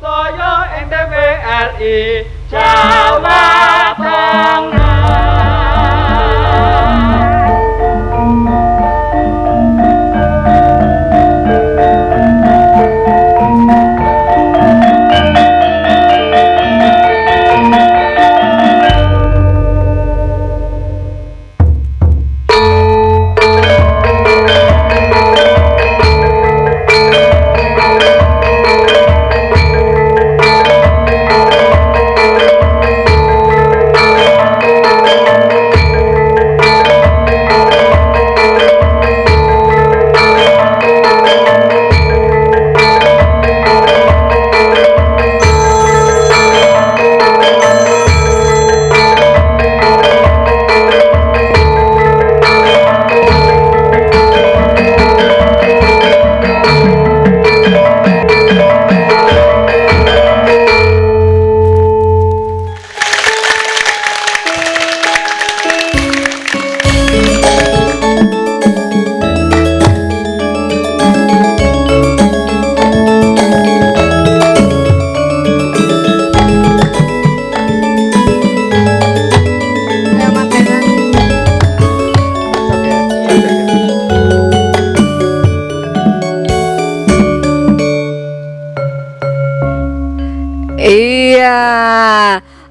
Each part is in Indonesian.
Saya NTVRI Jawa Tengah.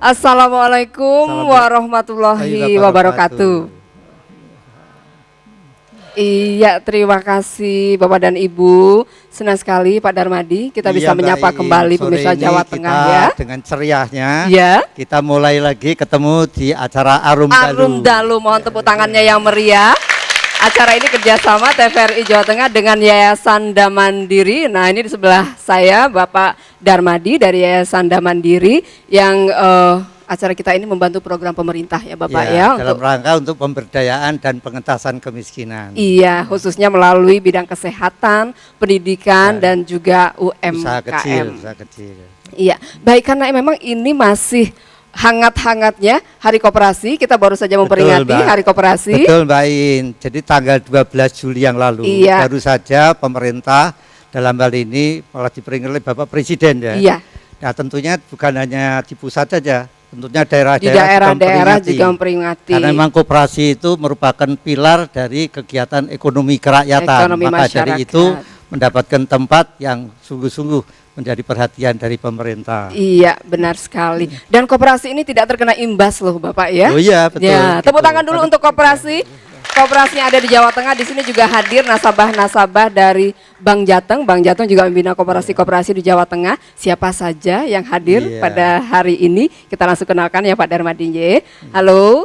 Assalamualaikum warahmatullahi wabarakatuh. Iya, terima kasih Bapak dan Ibu. Senang sekali Pak Darmadi kita bisa menyapa kembali pemirsa Jawa Tengah ya. Dengan ceriahnya ya. Kita mulai lagi ketemu di acara Arum Dalu. Mohon tepuk tangannya yang meriah. Acara ini kerjasama TVRI Jawa Tengah dengan Yayasan Damandiri. Nah, ini di sebelah saya Bapak Darmadi dari Yayasan Damandiri yang acara kita ini membantu program pemerintah ya Bapak ya dalam rangka untuk pemberdayaan dan pengentasan kemiskinan. Iya, khususnya melalui bidang kesehatan, pendidikan dan juga UMKM. Usaha kecil. Iya, baik, karena memang ini masih hangat-hangatnya Hari Koperasi, kita baru saja memperingati Hari Koperasi. Betul Mbak In, jadi tanggal 12 Juli yang lalu baru saja pemerintah dalam hal ini malah diperingati oleh Bapak Presiden ya. Iya. Nah tentunya bukan hanya di pusat saja, tentunya daerah-daerah di daerah-daerah juga memperingati. Karena memang koperasi itu merupakan pilar dari kegiatan ekonomi kerakyatan. Maka masyarakat. Dari itu mendapatkan tempat yang sungguh-sungguh menjadi perhatian dari pemerintah. Iya, benar sekali. Dan koperasi ini tidak terkena imbas loh Bapak ya. Oh iya, betul. Ya, tepuk tangan dulu untuk koperasi. Koperasi yang ada di Jawa Tengah. Di sini juga hadir nasabah-nasabah dari Bank Jateng. Bank Jateng juga membina koperasi-koperasi di Jawa Tengah. Siapa saja yang hadir pada hari ini? Kita langsung kenalkan ya Pak Darmadi. Halo.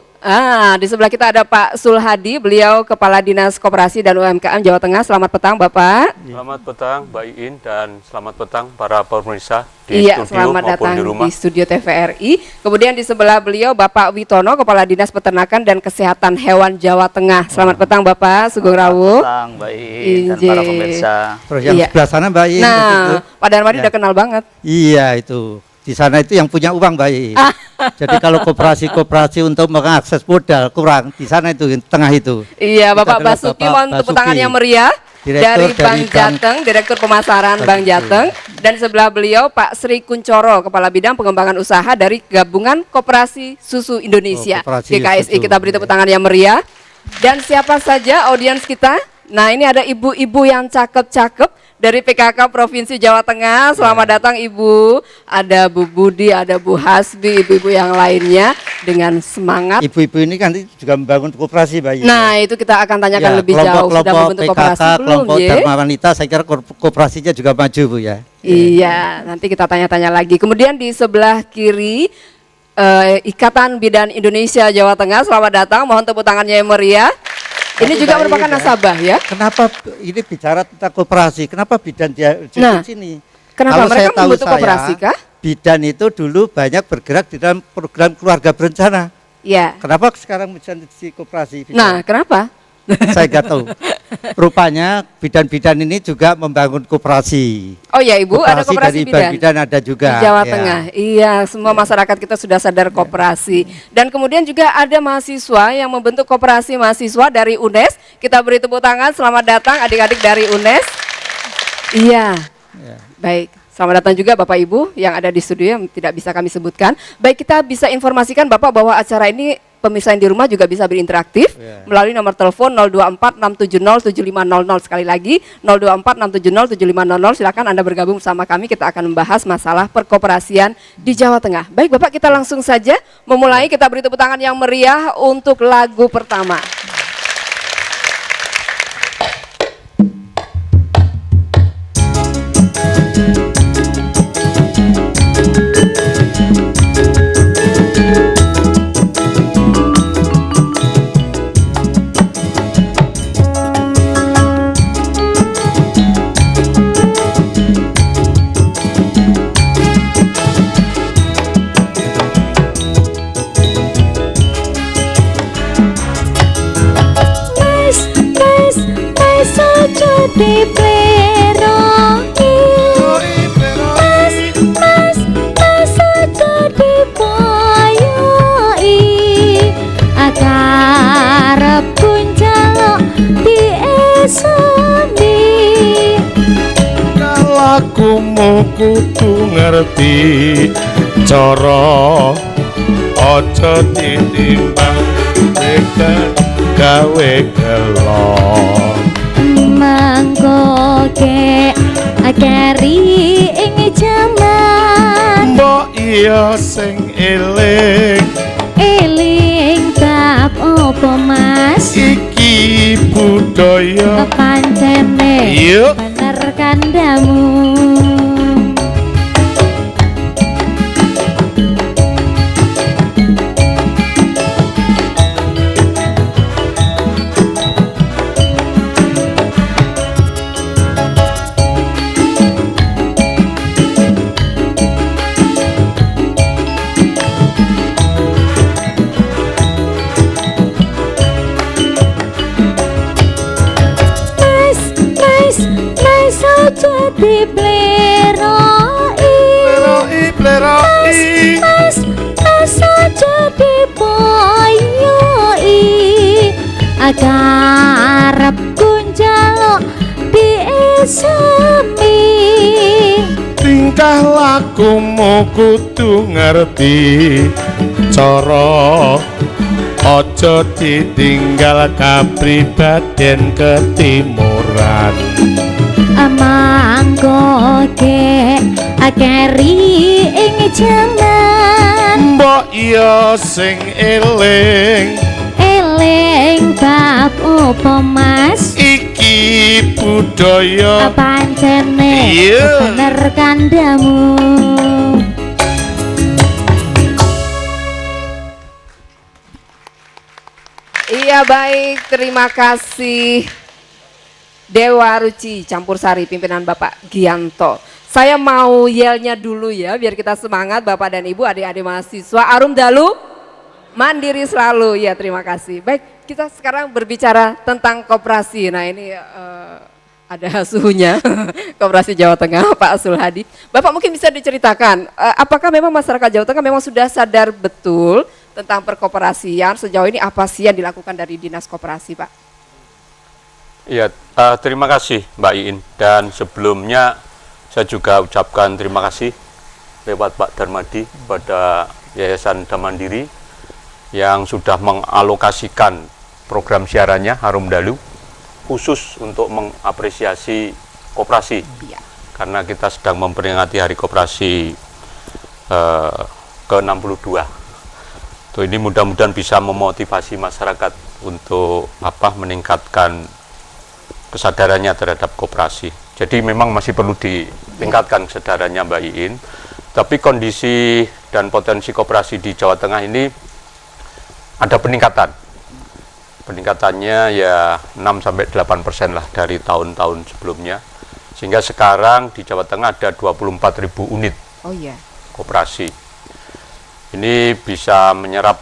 Di sebelah kita ada Pak Sulhadi, beliau Kepala Dinas Koperasi dan UMKM Jawa Tengah. Selamat petang Bapak. Selamat petang Mbak Iin dan selamat petang para pemirsa di studio selamat maupun datang di rumah. di studio TVRI. Kemudian di sebelah beliau Bapak Witono, Kepala Dinas Peternakan dan Kesehatan Hewan Jawa Tengah. Selamat petang Bapak Sugeng Rawuh. Selamat petang Mbak Iin dan para pemirsa. Terus yang sebelah sana Mbak Iin. Nah, Pak Darmadi udah kenal banget. Iya itu. Di sana itu yang punya uang baik. Jadi kalau koperasi untuk mengakses modal kurang, di sana itu tengah itu. Iya, Bapak Basuki, mohon tepuk tangan yang meriah. Dari Bank Jateng, Direktur Pemasaran Bank Jateng. Dan sebelah beliau Pak Sri Kuncoro, Kepala Bidang Pengembangan Usaha dari Gabungan Koperasi Susu Indonesia, GKSI. Kita beri tepuk tangan yang meriah. Dan siapa saja audiens kita? Nah, ini ada ibu-ibu yang cakep-cakep dari PKK Provinsi Jawa Tengah. Selamat datang Ibu. Ada Bu Budi, ada Bu Hasbi, ibu-ibu yang lainnya dengan semangat. Ibu-ibu ini kan juga membangun koperasi Mbak. Nah, itu kita akan tanyakan lebih jauh. Sudah membentuk PKK, koperasi belum? Kelompok Dharma Wanita, saya kira koperasinya juga maju Bu ya. Iya, nanti kita tanya-tanya lagi. Kemudian di sebelah kiri Ikatan Bidan Indonesia Jawa Tengah. Selamat datang, mohon tepuk tangannya yang meriah. Ini juga merupakan nasabah ya. Kenapa ini bicara tentang koperasi? Kenapa bidan dia di sini? Kenapa mereka membentuk koperasi kah? Bidan itu dulu banyak bergerak di dalam program keluarga berencana. Iya. Kenapa sekarang bidan di koperasi? Bidan? Nah, kenapa? Saya nggak tahu. Rupanya bidan-bidan ini juga membangun koperasi. Oh ya Ibu, koperasi ada koperasi dari bidan ada juga di Jawa Tengah. Iya, semua masyarakat kita sudah sadar koperasi. Dan kemudian juga ada mahasiswa yang membentuk koperasi mahasiswa dari UNES. Kita beri tepuk tangan, selamat datang adik-adik dari UNES. Iya. Baik, Selamat datang juga Bapak Ibu yang ada di studio yang tidak bisa kami sebutkan. Baik, kita bisa informasikan Bapak bahwa acara ini pemirsa yang di rumah juga bisa berinteraktif melalui nomor telepon 02467075000. Sekali lagi 02467075000. Silakan Anda bergabung bersama kami, kita akan membahas masalah perkoperasian di Jawa Tengah. Baik Bapak, kita langsung saja memulai, kita beri tepuk tangan yang meriah untuk lagu pertama. Kudu ngerti cara aja ditimbang beda gawe gelo mangko ke akari ing jaman mbok iya sing eling bab opo Mas iki budaya pancene bener kandamu. Karep kunjaluk diesemi tingkah lakumu kudu ngerti cara aja ditinggal kapribaden ketimuran mangko ke akeri ing jaman mbok iya sing eling bab opo Mas iki budaya pancene bener kandamu. Iya baik, terima kasih Dewa Ruci Campur Sari pimpinan Bapak Gianto. Saya mau yelnya dulu ya biar kita semangat Bapak dan Ibu, adik-adik mahasiswa. Arum Dalu mandiri selalu, ya terima kasih. Baik, kita sekarang berbicara tentang koperasi. Nah ini ada suhunya, Koperasi Jawa Tengah, Pak Sulhadi. Bapak mungkin bisa diceritakan, apakah memang masyarakat Jawa Tengah memang sudah sadar betul tentang perkoperasian, sejauh ini apa sih yang dilakukan dari Dinas Koperasi, Pak? Iya, terima kasih Mbak Iin. Dan sebelumnya saya juga ucapkan terima kasih lewat Pak Darmadi kepada Yayasan Damandiri yang sudah mengalokasikan program siarannya Harum Dalu khusus untuk mengapresiasi koperasi karena kita sedang memperingati Hari Koperasi ke-62. Ini mudah-mudahan bisa memotivasi masyarakat untuk meningkatkan kesadarannya terhadap koperasi. Jadi memang masih perlu ditingkatkan kesadarannya Mbak Iin. Tapi kondisi dan potensi koperasi di Jawa Tengah ini ada peningkatan. Peningkatannya ya 6-8% lah dari tahun-tahun sebelumnya. Sehingga sekarang di Jawa Tengah ada 24.000 unit koperasi. Ini bisa menyerap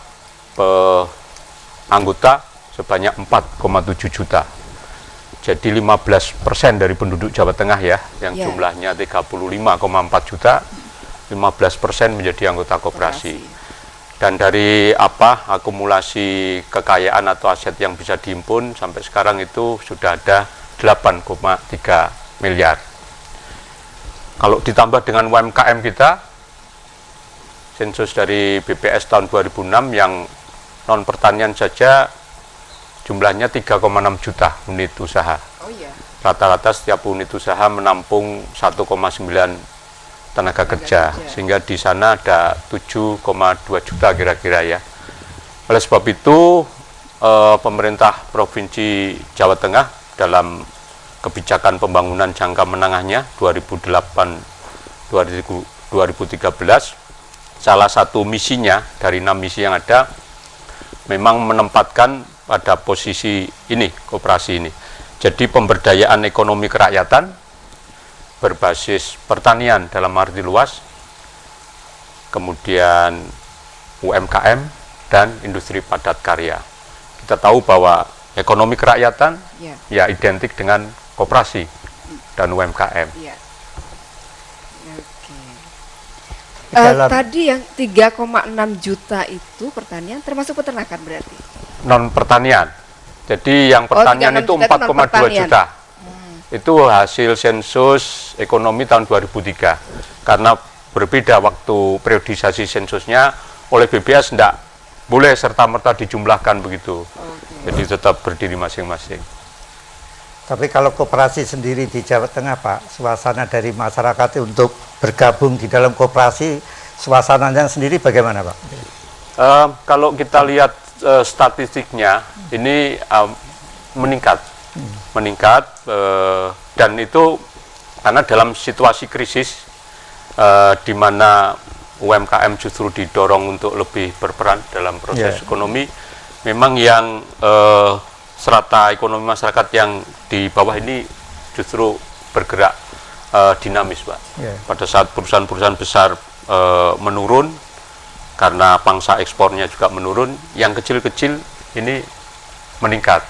anggota sebanyak 4,7 juta. Jadi 15% dari penduduk Jawa Tengah ya, yang jumlahnya 35,4 juta, 15% menjadi anggota koperasi. Dan dari akumulasi kekayaan atau aset yang bisa dihimpun sampai sekarang itu sudah ada 8,3 miliar. Kalau ditambah dengan UMKM kita, sensus dari BPS tahun 2006 yang non pertanian saja jumlahnya 3,6 juta unit usaha. Oh iya. Rata-rata setiap unit usaha menampung 1,9 tenaga kerja, sehingga di sana ada 7,2 juta kira-kira ya. Oleh sebab itu, pemerintah Provinsi Jawa Tengah dalam kebijakan pembangunan jangka menengahnya 2008-2013, salah satu misinya dari 6 misi yang ada, memang menempatkan pada posisi ini, koperasi ini. Jadi pemberdayaan ekonomi kerakyatan, berbasis pertanian dalam arti luas, kemudian UMKM, dan industri padat karya. Kita tahu bahwa ekonomi kerakyatan ya identik dengan koperasi dan UMKM. Ya. Tadi yang 3,6 juta itu pertanian termasuk peternakan berarti? Non pertanian. Jadi yang pertanian itu 4,2 juta. Itu hasil sensus ekonomi tahun 2003. Karena berbeda waktu periodisasi sensusnya, oleh BPS tidak boleh serta-merta dijumlahkan begitu. Jadi tetap berdiri masing-masing. Tapi kalau koperasi sendiri di Jawa Tengah, Pak, suasana dari masyarakat untuk bergabung di dalam koperasi, suasananya sendiri bagaimana, Pak? Kalau kita lihat statistiknya, ini meningkat. Dan itu karena dalam situasi krisis di mana UMKM justru didorong untuk lebih berperan dalam proses ekonomi, memang yang strata ekonomi masyarakat yang di bawah ini justru bergerak dinamis, Pak. Pada saat perusahaan-perusahaan besar menurun karena pangsa ekspornya juga menurun, yang kecil-kecil ini meningkat.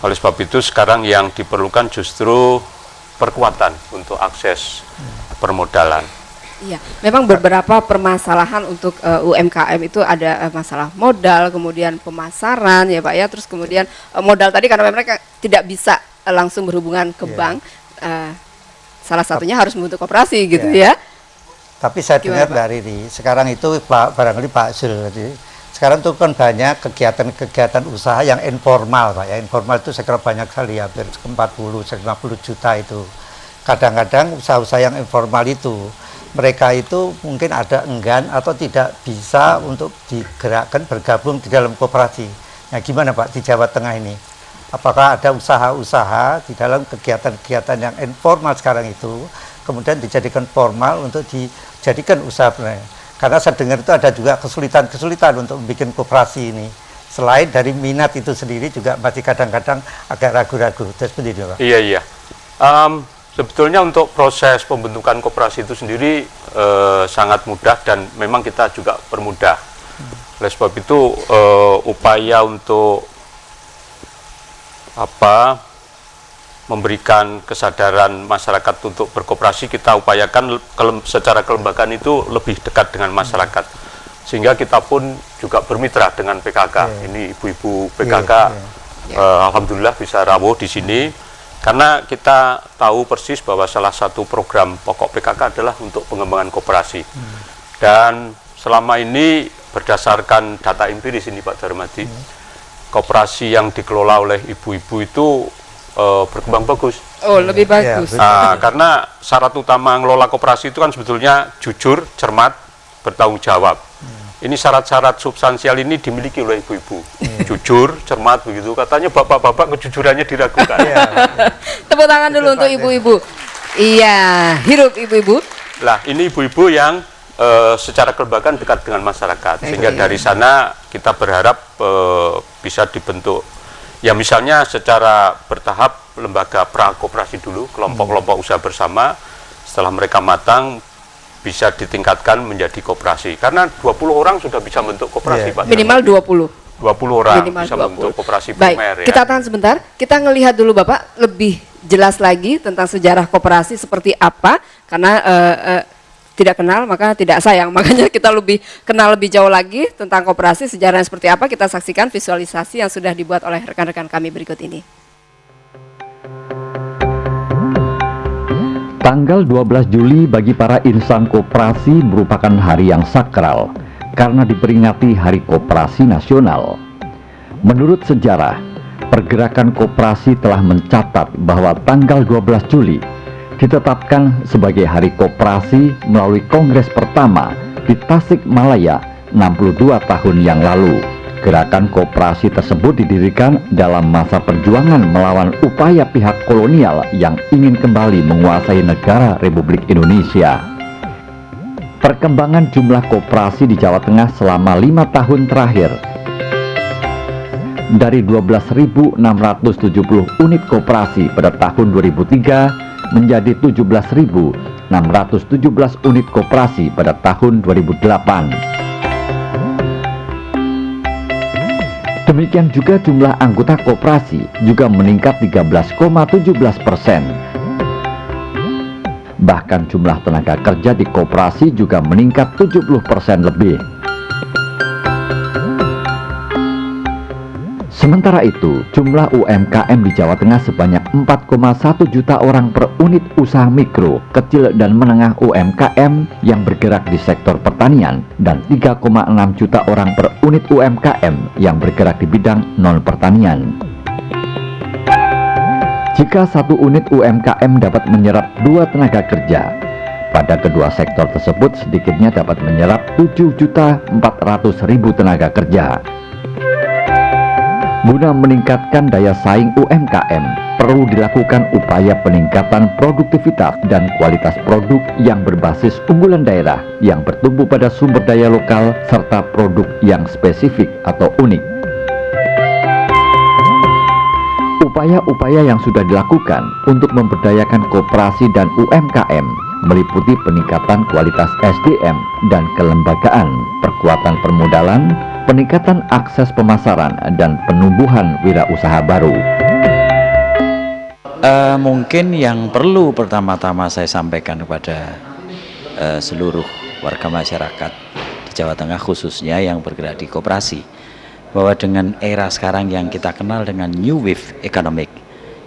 Oleh sebab itu sekarang yang diperlukan justru perkuatan untuk akses permodalan. Iya, memang beberapa permasalahan untuk UMKM itu ada masalah modal, kemudian pemasaran ya Pak ya, terus kemudian modal tadi karena mereka tidak bisa langsung berhubungan ke bank, salah satunya harus membentuk koperasi gitu ya. Tapi saya dengar dari Riri, sekarang itu barangkali Pak Zul, sekarang itu kan banyak kegiatan-kegiatan usaha yang informal, Pak. Ya, informal itu saya kira banyak sekali, hampir 40-50 juta itu. Kadang-kadang usaha-usaha yang informal itu, mereka itu mungkin ada enggan atau tidak bisa untuk digerakkan bergabung di dalam koperasi. Nah, gimana Pak di Jawa Tengah ini? Apakah ada usaha-usaha di dalam kegiatan-kegiatan yang informal sekarang itu, kemudian dijadikan formal untuk dijadikan usaha sebenarnya? Karena saya dengar itu ada juga kesulitan-kesulitan untuk bikin koperasi ini. Selain dari minat itu sendiri juga masih kadang-kadang agak ragu-ragu. Seperti itu, Pak. Iya. Sebetulnya untuk proses pembentukan koperasi itu sendiri sangat mudah dan memang kita juga permudah. Oleh sebab itu upaya untuk memberikan kesadaran masyarakat untuk berkoperasi, kita upayakan secara kelembagaan itu lebih dekat dengan masyarakat, sehingga kita pun juga bermitra dengan PKK. Ini ibu-ibu PKK alhamdulillah bisa rawuh di sini, karena kita tahu persis bahwa salah satu program pokok PKK adalah untuk pengembangan koperasi. Dan selama ini berdasarkan data empiris ini Pak Darmadi, koperasi yang dikelola oleh ibu-ibu itu berkembang bagus. Oh, lebih bagus. Karena syarat utama ngelola koperasi itu kan sebetulnya jujur, cermat, bertanggung jawab. Ini syarat-syarat substansial ini dimiliki oleh ibu-ibu. Jujur, cermat begitu. Katanya bapak-bapak kejujurannya diragukan. Tepuk tangan dulu untuk ibu-ibu. Iya, hirup ibu-ibu. Lah, ini ibu-ibu yang secara kelembagaan dekat dengan masyarakat. Sehingga dari sana kita berharap bisa dibentuk. Ya misalnya secara bertahap lembaga prakoperasi dulu, kelompok-kelompok usaha bersama, setelah mereka matang bisa ditingkatkan menjadi koperasi. Karena 20 orang sudah bisa bentuk koperasi, Pak. Minimal 20. 20 orang Minimal bisa 20. bentuk koperasi Baik, primer. kita tahan sebentar. Kita ngelihat dulu Bapak lebih jelas lagi tentang sejarah koperasi seperti apa. Karena tidak kenal maka tidak sayang, makanya kita lebih kenal lebih jauh lagi tentang koperasi, sejarahnya seperti apa. Kita saksikan visualisasi yang sudah dibuat oleh rekan-rekan kami berikut ini. Tanggal 12 Juli bagi para insan koperasi merupakan hari yang sakral karena diperingati Hari Koperasi Nasional. Menurut sejarah, pergerakan koperasi telah mencatat bahwa tanggal 12 Juli ditetapkan sebagai Hari Koperasi melalui Kongres pertama di Tasikmalaya 62 tahun yang lalu. Gerakan koperasi tersebut didirikan dalam masa perjuangan melawan upaya pihak kolonial yang ingin kembali menguasai negara Republik Indonesia. Perkembangan jumlah koperasi di Jawa Tengah selama 5 tahun terakhir, dari 12.670 unit koperasi pada tahun 2003 menjadi 17.617 unit koperasi pada tahun 2008. Demikian juga jumlah anggota koperasi juga meningkat 13,17%. Bahkan jumlah tenaga kerja di koperasi juga meningkat 70% lebih. Sementara itu, jumlah UMKM di Jawa Tengah sebanyak 4,1 juta orang per unit usaha mikro, kecil dan menengah UMKM yang bergerak di sektor pertanian dan 3,6 juta orang per unit UMKM yang bergerak di bidang non-pertanian. Jika satu unit UMKM dapat menyerap 2 tenaga kerja, pada kedua sektor tersebut sedikitnya dapat menyerap 7.400.000 tenaga kerja. Guna meningkatkan daya saing UMKM, perlu dilakukan upaya peningkatan produktivitas dan kualitas produk yang berbasis unggulan daerah yang bertumbuh pada sumber daya lokal serta produk yang spesifik atau unik. Upaya-upaya yang sudah dilakukan untuk memberdayakan koperasi dan UMKM meliputi peningkatan kualitas SDM dan kelembagaan, perkuatan permodalan, peningkatan akses pemasaran, dan penumbuhan wirausaha baru. Mungkin yang perlu pertama-tama saya sampaikan kepada seluruh warga masyarakat di Jawa Tengah khususnya yang bergerak di koperasi, bahwa dengan era sekarang yang kita kenal dengan New Wave Economic,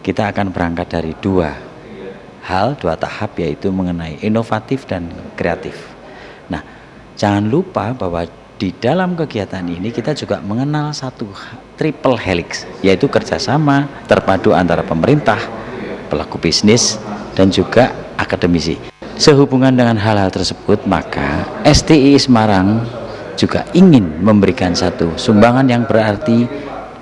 kita akan berangkat dari dua tahap, yaitu mengenai inovatif dan kreatif. Nah, jangan lupa bahwa di dalam kegiatan ini kita juga mengenal satu triple helix, yaitu kerjasama terpadu antara pemerintah, pelaku bisnis, dan juga akademisi. Sehubungan dengan hal-hal tersebut, maka STI Semarang juga ingin memberikan satu sumbangan yang berarti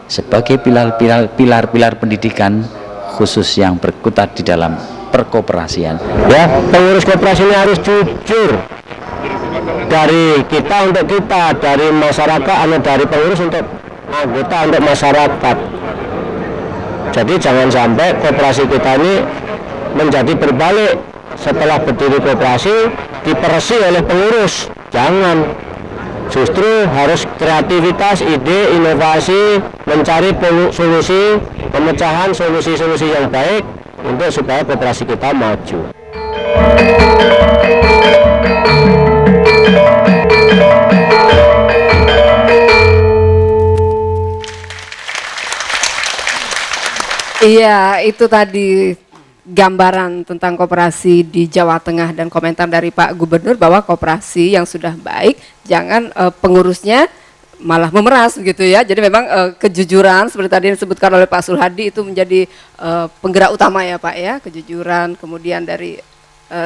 sebagai pilar-pilar pendidikan khusus yang berkutat di dalam perkoperasian. Ya, pengurus koperasi ini harus jujur. Dari kita untuk kita, dari masyarakat atau dari pengurus untuk anggota, untuk masyarakat. Jadi jangan sampai koperasi kita ini menjadi berbalik. Setelah berdiri koperasi diperesi oleh pengurus. Jangan. Justru harus kreativitas, ide, inovasi, mencari solusi, pemecahan solusi-solusi yang baik untuk supaya koperasi kita maju. Iya, itu tadi gambaran tentang koperasi di Jawa Tengah dan komentar dari Pak Gubernur bahwa koperasi yang sudah baik, jangan pengurusnya malah memeras gitu ya. Jadi memang kejujuran seperti tadi yang disebutkan oleh Pak Sulhadi itu menjadi penggerak utama ya Pak ya, kejujuran, kemudian dari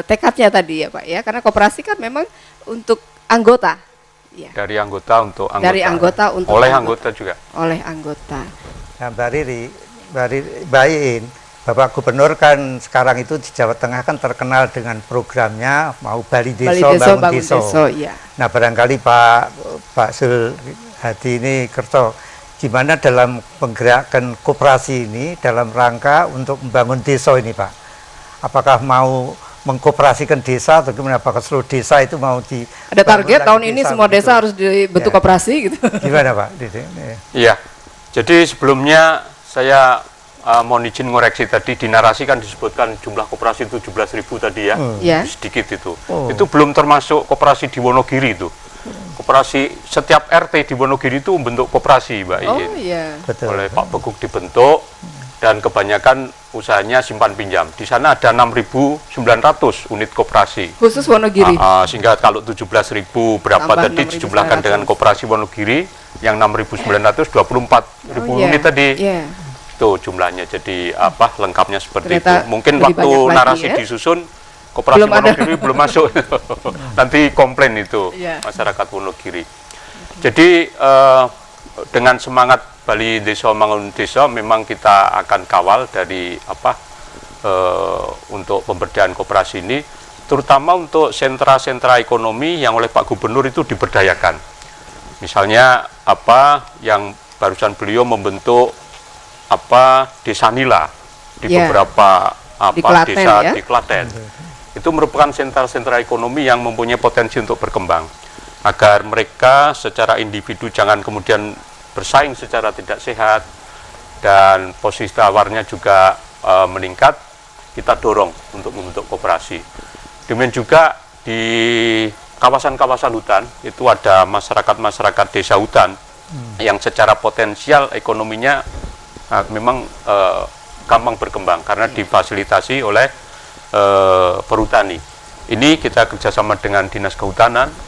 tekadnya tadi ya Pak ya, karena koperasi kan memang untuk anggota. Ya. Dari anggota untuk anggota. Dari anggota untuk oleh anggota juga. Oleh anggota. Nah, Mbak Riri, Bayin, Bapak Gubernur kan sekarang itu di Jawa Tengah kan terkenal dengan programnya mau Bali Deso, Bangun Deso. Ya. Nah, barangkali Pak Sulhadi ini kerto gimana dalam menggerakan koperasi ini dalam rangka untuk membangun desa ini, Pak? Apakah mau mengkoperasikan desa atau gimana? Apakah seluruh desa itu mau di ada target tahun ini semua desa harus dibentuk koperasi gitu? Gimana Pak? Iya. Jadi sebelumnya saya mohon izin ngoreksi tadi di narasi kan disebutkan jumlah koperasi 17.000 tadi ya, sedikit itu. Itu belum termasuk koperasi di Wonogiri itu. Koperasi setiap RT di Wonogiri itu bentuk koperasi, Mbak Iin. Betul. Oleh Pak Beguk dibentuk dan kebanyakan usahanya simpan pinjam. Di sana ada 6.900 unit koperasi. Khusus Wonogiri. Sehingga kalau 17.000 berapa Tambah tadi dijumlahkan dengan koperasi Wonogiri yang 6.924 unit tadi. Itu jumlahnya. Jadi lengkapnya seperti Ternyata itu. Mungkin waktu narasi disusun koperasi Wonogiri belum masuk. Nanti komplain itu masyarakat Wonogiri. Jadi dengan semangat Bali Desa Mangun Desa memang kita akan kawal dari untuk pemberdayaan koperasi ini, terutama untuk sentra-sentra ekonomi yang oleh Pak Gubernur itu diberdayakan. Misalnya yang barusan beliau membentuk desa nila di beberapa di Klaten, desa di Klaten. Itu merupakan sentra-sentra ekonomi yang mempunyai potensi untuk berkembang. Agar mereka secara individu jangan kemudian bersaing secara tidak sehat dan posisi tawarnya juga meningkat, kita dorong untuk membentuk koperasi. Demikian juga di kawasan-kawasan hutan itu ada masyarakat-masyarakat desa hutan yang secara potensial ekonominya memang gampang berkembang karena difasilitasi oleh perhutani. Ini kita kerjasama dengan Dinas Kehutanan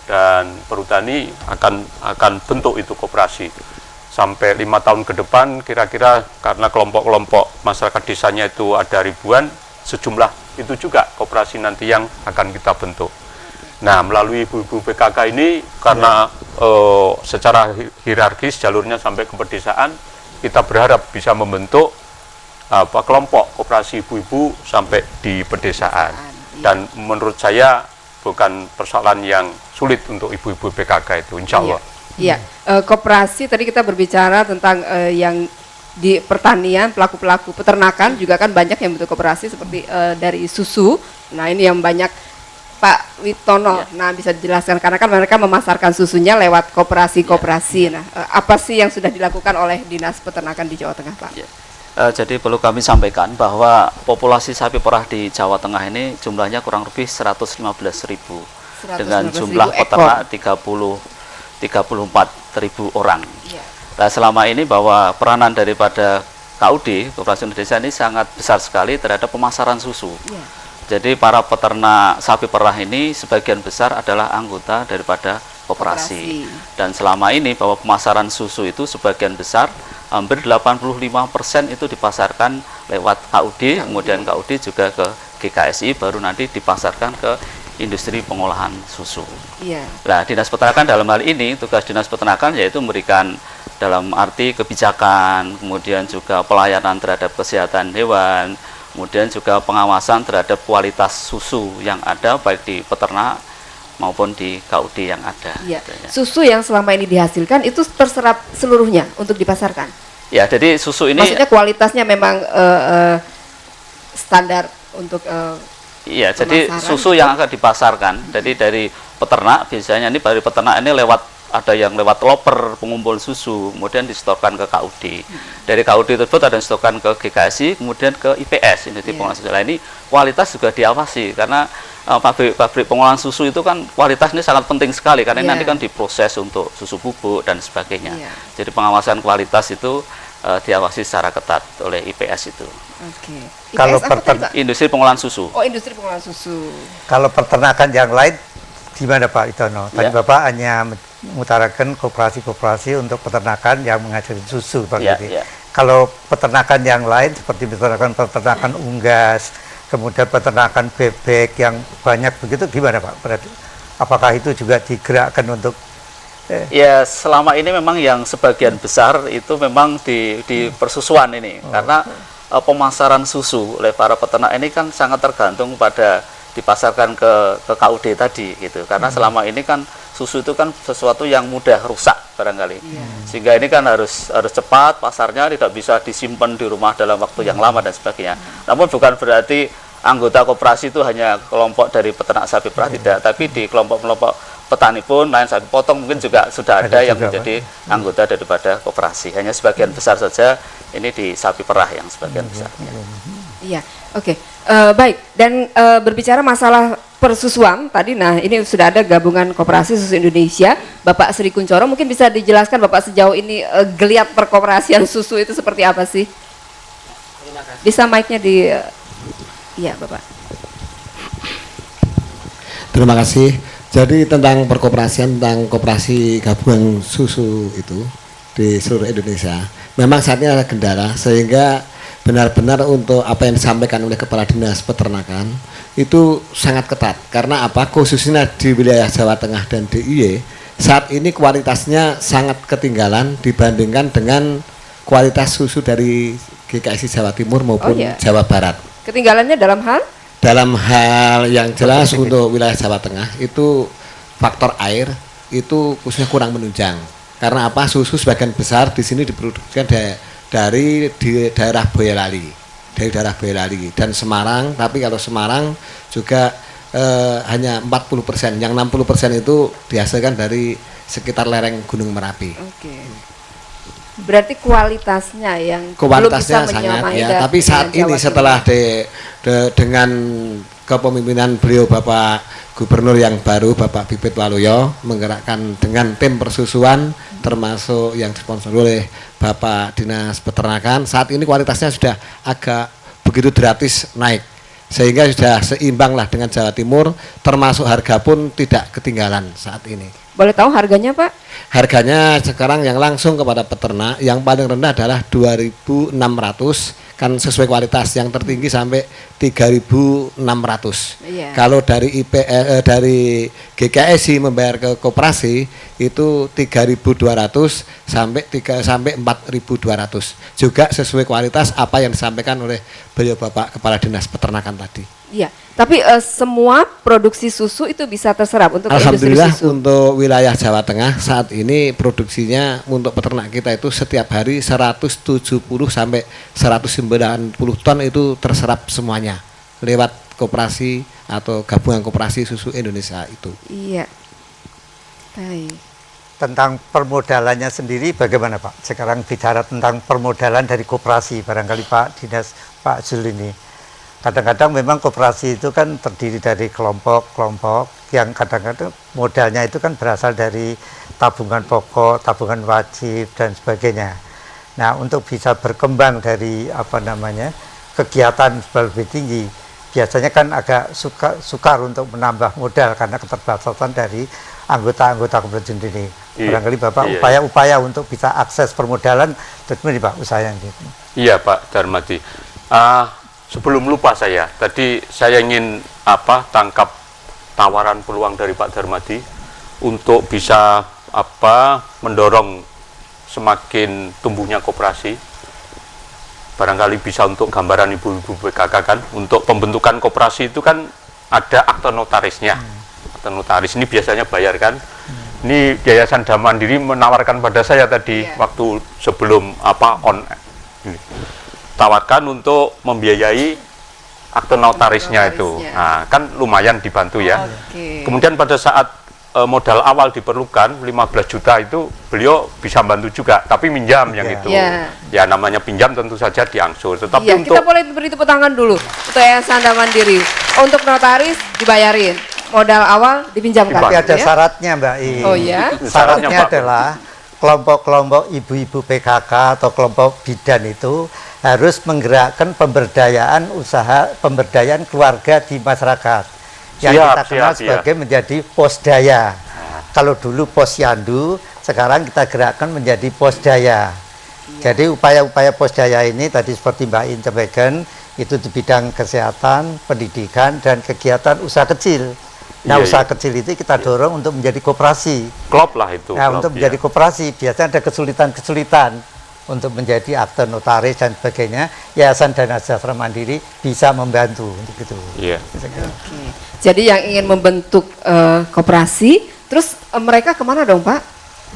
dan perhutani akan bentuk itu koperasi sampai 5 tahun ke depan kira-kira, karena kelompok-kelompok masyarakat desanya itu ada ribuan, sejumlah itu juga koperasi nanti yang akan kita bentuk. Nah, melalui ibu-ibu PKK ini karena secara hierarkis jalurnya sampai ke pedesaan, kita berharap bisa membentuk kelompok koperasi ibu-ibu sampai di pedesaan. Dan menurut saya bukan persoalan yang sulit untuk ibu-ibu PKK itu, insya Allah. Iya, koperasi tadi kita berbicara tentang yang di pertanian, pelaku-pelaku peternakan juga kan banyak yang bentuk koperasi seperti dari susu. Nah ini yang banyak Pak Witono, nah bisa dijelaskan karena kan mereka memasarkan susunya lewat koperasi-koperasi. Nah apa sih yang sudah dilakukan oleh Dinas Peternakan di Jawa Tengah, Pak? Jadi perlu kami sampaikan bahwa populasi sapi perah di Jawa Tengah ini jumlahnya kurang lebih 115.000 dengan jumlah peternak 34.000 orang. Nah, selama ini bahwa peranan daripada KUD, Koperasi Desa ini sangat besar sekali terhadap pemasaran susu. Jadi para peternak sapi perah ini sebagian besar adalah anggota daripada koperasi. Dan selama ini bahwa pemasaran susu itu sebagian besar hampir 85% itu dipasarkan lewat KUD, kemudian KUD juga ke GKSI, baru nanti dipasarkan ke industri pengolahan susu. Nah, Dinas Peternakan dalam hal ini, tugas Dinas Peternakan yaitu memberikan dalam arti kebijakan, kemudian juga pelayanan terhadap kesehatan hewan, kemudian juga pengawasan terhadap kualitas susu yang ada baik di peternak maupun di KUD yang ada. Susu yang selama ini dihasilkan itu terserap seluruhnya untuk dipasarkan? Ya, jadi susu ini maksudnya kualitasnya memang standar untuk iya, jadi susu yang akan dipasarkan, jadi dari peternak biasanya ini dari peternak ini ada yang lewat loper pengumpul susu, kemudian disetorkan ke KUD. Dari KUD tersebut ada yang disetorkan ke GKSI, kemudian ke IPS, Industri Pengolahan Susu. Ini kualitas juga diawasi karena pabrik pengolahan susu itu kan kualitas ini sangat penting sekali karena nanti kan diproses untuk susu bubuk dan sebagainya. Jadi pengawasan kualitas itu diawasi secara ketat oleh IPS itu. Kalau industri pengolahan susu. Oh, industri pengolahan susu. Kalau peternakan yang lain gimana Pak Itono? Tadi Bapak hanya mengutarakan koperasi-koperasi untuk peternakan yang menghasilkan susu, Pak. Kalau peternakan yang lain seperti peternakan unggas, kemudian peternakan bebek yang banyak begitu, gimana Pak? Berarti apakah itu juga digerakkan untuk Ya, selama ini memang yang sebagian besar itu memang di persusuan ini, karena pemasaran susu oleh para peternak ini kan sangat tergantung pada dipasarkan ke KUD tadi gitu, karena selama ini kan susu itu kan sesuatu yang mudah rusak barangkali, sehingga ini kan harus cepat, pasarnya tidak bisa disimpan di rumah dalam waktu yang lama dan sebagainya. Namun bukan berarti anggota koperasi itu hanya kelompok dari peternak sapi perah, tidak, tapi di kelompok-kelompok petani pun lain sapi potong mungkin juga sudah ada yang menjadi anggota daripada koperasi. Hanya sebagian besar saja ini di sapi perah yang sebagian besar. Iya, oke. Baik, dan berbicara masalah persusuan tadi, nah ini sudah ada gabungan Koperasi Susu Indonesia, Bapak Sri Kuncoro, mungkin bisa dijelaskan Bapak sejauh ini geliat perkoperasian susu itu seperti apa sih? Bisa mic-nya di iya, Bapak. Terima kasih. Jadi tentang perkoperasian, tentang koperasi gabungan susu itu di seluruh Indonesia, memang saat ini ada kendala sehingga benar-benar untuk apa yang disampaikan oleh Kepala Dinas Peternakan itu sangat ketat. Karena apa? Khususnya di wilayah Jawa Tengah dan DIY saat ini kualitasnya sangat ketinggalan dibandingkan dengan kualitas susu dari GKSI Jawa Timur maupun Jawa Barat. Ketinggalannya dalam hal? Dalam hal yang jelas untuk wilayah Jawa Tengah itu faktor air itu khususnya kurang menunjang. Karena apa? Susu sebagian besar di sini diproduksikan dari daerah Boyolali, dan Semarang. Tapi kalau Semarang juga hanya 40%, yang 60% itu dihasilkan dari sekitar lereng Gunung Merapi. Oke. Berarti kualitasnya yang kualitasnya belum bisa sangat menyamai ya. Tapi saat ini setelah dengan kepemimpinan beliau Bapak Gubernur yang baru, Bapak Pipit Waluyo, menggerakkan dengan tim persusuan termasuk yang disponsor oleh Bapak Dinas Peternakan, saat ini kualitasnya sudah agak begitu drastis naik, sehingga sudah seimbang lah dengan Jawa Timur, termasuk harga pun tidak ketinggalan saat ini. Boleh tahu harganya, Pak? Harganya sekarang yang langsung kepada peternak yang paling rendah adalah 2.600, kan sesuai kualitas, yang tertinggi sampai 3.600. Iya. Kalau dari dari GKSI membayar ke koperasi itu 3.200 sampai 4.200. Juga sesuai kualitas apa yang disampaikan oleh beliau Bapak Kepala Dinas Peternakan tadi. Iya, tapi semua produksi susu itu bisa terserap untuk Alhamdulillah industri susu. Untuk wilayah Jawa Tengah saat ini produksinya untuk peternak kita itu setiap hari 170 sampai 190 ton itu terserap semuanya lewat koperasi atau gabungan koperasi susu Indonesia itu. Iya. Baik. Tentang permodalannya sendiri bagaimana Pak? Sekarang bicara tentang permodalan dari koperasi, barangkali Pak Dinas, Pak Zul ini. Kadang-kadang memang koperasi itu kan terdiri dari kelompok-kelompok yang kadang-kadang modalnya itu kan berasal dari tabungan pokok, tabungan wajib dan sebagainya. Nah, untuk bisa berkembang dari kegiatan lebih tinggi, biasanya kan agak sukar untuk menambah modal karena keterbatasan dari anggota-anggota koperasi ini. Barangkali Bapak upaya-upaya untuk bisa akses permodalan, bagaimana Pak usahanya? Iya Pak Darmadi. Sebelum lupa tadi saya ingin tangkap tawaran peluang dari Pak Darmadi untuk bisa mendorong semakin tumbuhnya koperasi. Barangkali bisa untuk gambaran ibu-ibu PKK kan, untuk pembentukan koperasi itu kan ada akte notarisnya. Akte notaris ini biasanya bayar kan. Ini Yayasan Dharma Mandiri menawarkan pada saya tadi waktu sebelum ini. Tawarkan untuk membiayai akte notarisnya itu. Nah, kan lumayan dibantu ya. Kemudian pada saat modal awal diperlukan 15 juta itu beliau bisa bantu juga, tapi minjam yang itu. Ya namanya pinjam tentu saja diangsur. Tetapi untuk kita boleh beri tepuk tangan dulu untuk Yayasan Dharma Mandiri. Untuk notaris dibayarin, modal awal dipinjamkan. Tapi ada syaratnya Mbak I. Oh ya. Syaratnya adalah kelompok-kelompok ibu-ibu PKK atau kelompok bidan itu harus menggerakkan pemberdayaan usaha, pemberdayaan keluarga di masyarakat yang kita kenal sebagai menjadi posdaya. Kalau dulu posyandu, sekarang kita gerakkan menjadi posdaya. Jadi upaya-upaya posdaya ini tadi seperti Mbak In sampaikan, itu di bidang kesehatan, pendidikan, dan kegiatan usaha kecil. Nah, usaha kecil itu kita dorong untuk menjadi koperasi. Klop lah itu. Nah, untuk menjadi koperasi biasanya ada kesulitan-kesulitan untuk menjadi akte notaris dan sebagainya. Yayasan Dana Sejahtera Mandiri bisa membantu untuk itu. Iya. Jadi yang ingin membentuk koperasi, terus mereka kemana dong Pak?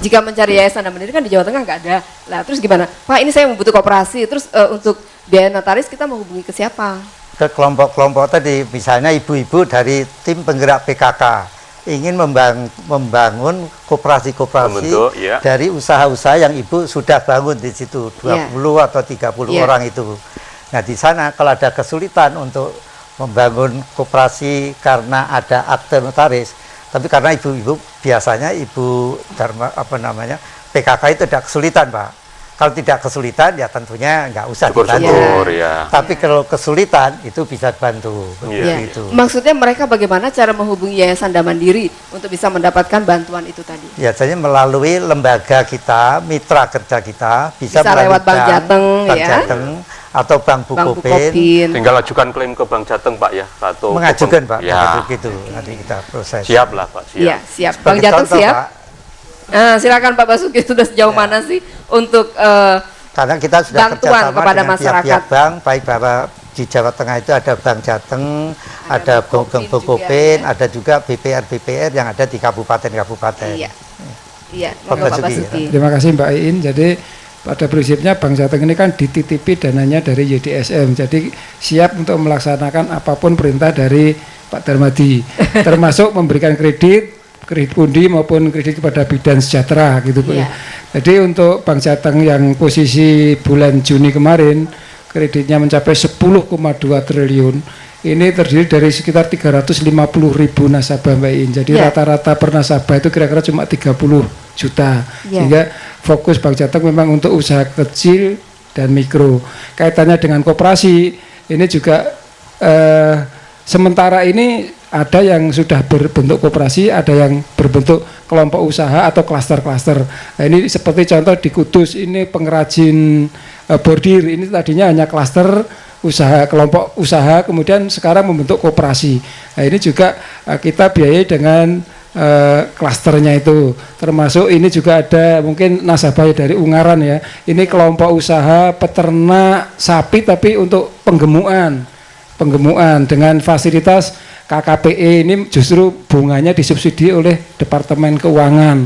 Jika mencari Yayasan Dana Mandiri kan di Jawa Tengah nggak ada. Lah terus gimana? Pak ini saya membutuhkan koperasi, terus untuk biaya notaris kita menghubungi ke siapa? Ke kelompok-kelompok tadi, misalnya ibu-ibu dari tim penggerak PKK ingin membangun koperasi-koperasi dari usaha-usaha yang ibu sudah bangun di situ 20 atau 30 orang itu. Nah di sana kalau ada kesulitan untuk membangun koperasi karena ada akte notaris, tapi karena ibu-ibu biasanya ibu Dharma PKK itu ada kesulitan Pak. Kalau tidak kesulitan ya tentunya nggak usah dibantu. Syukur-syukur, ya. Tapi kalau kesulitan itu bisa bantu. Ya. Itu. Maksudnya mereka bagaimana cara menghubungi Yayasan Damandiri untuk bisa mendapatkan bantuan itu tadi? Biasanya melalui lembaga kita, mitra kerja kita, bisa lewat Bank Jateng, Bank ya. Jateng atau Bank Bukopin. Tinggal ajukan klaim ke Bank Jateng, Pak, ya. Atau mengajukan, Pak. Ya. Begitu. Nanti kita proses. Siap lah, Pak. Siap. Iya, siap. Bang Sebagai Jateng contoh, siap. Pak, Silakan Pak Basuki, sudah sejauh mana sih untuk karena kita sudah bantuan kerjasama kepada dengan masyarakat. pihak-pihak bank, baik bahwa di Jawa Tengah itu ada Bank Jateng, ada Bank Bukopin, ada juga BPR yang ada di kabupaten-kabupaten. Iya. Iya, Pak Pak Basuki, Basuki. Terima kasih Mbak Iin. Jadi pada prinsipnya Bank Jateng ini kan dititipi dananya dari YDSM. Jadi siap untuk melaksanakan apapun perintah dari Pak Darmadi, termasuk memberikan kredit pundi maupun kredit kepada bidan sejahtera gitu Bu. Iya. Jadi untuk Bank Jateng yang posisi bulan Juni kemarin kreditnya mencapai 10,2 triliun. Ini terdiri dari sekitar 350.000 nasabah Mbak Iin. Jadi rata-rata per nasabah itu kira-kira cuma 30 juta. Sehingga fokus Bank Jateng memang untuk usaha kecil dan mikro. Kaitannya dengan koperasi ini juga sementara ini ada yang sudah berbentuk koperasi, ada yang berbentuk kelompok usaha atau klaster-klaster. Nah, ini seperti contoh di Kudus, ini pengrajin bordir, ini tadinya hanya klaster usaha, kelompok usaha, kemudian sekarang membentuk koperasi. Nah, ini juga kita biayai dengan klasternya itu. Termasuk ini juga ada mungkin nasabah dari Ungaran ya. Ini kelompok usaha peternak sapi tapi untuk penggemukan dengan fasilitas KKPE. Ini justru bunganya disubsidi oleh Departemen Keuangan.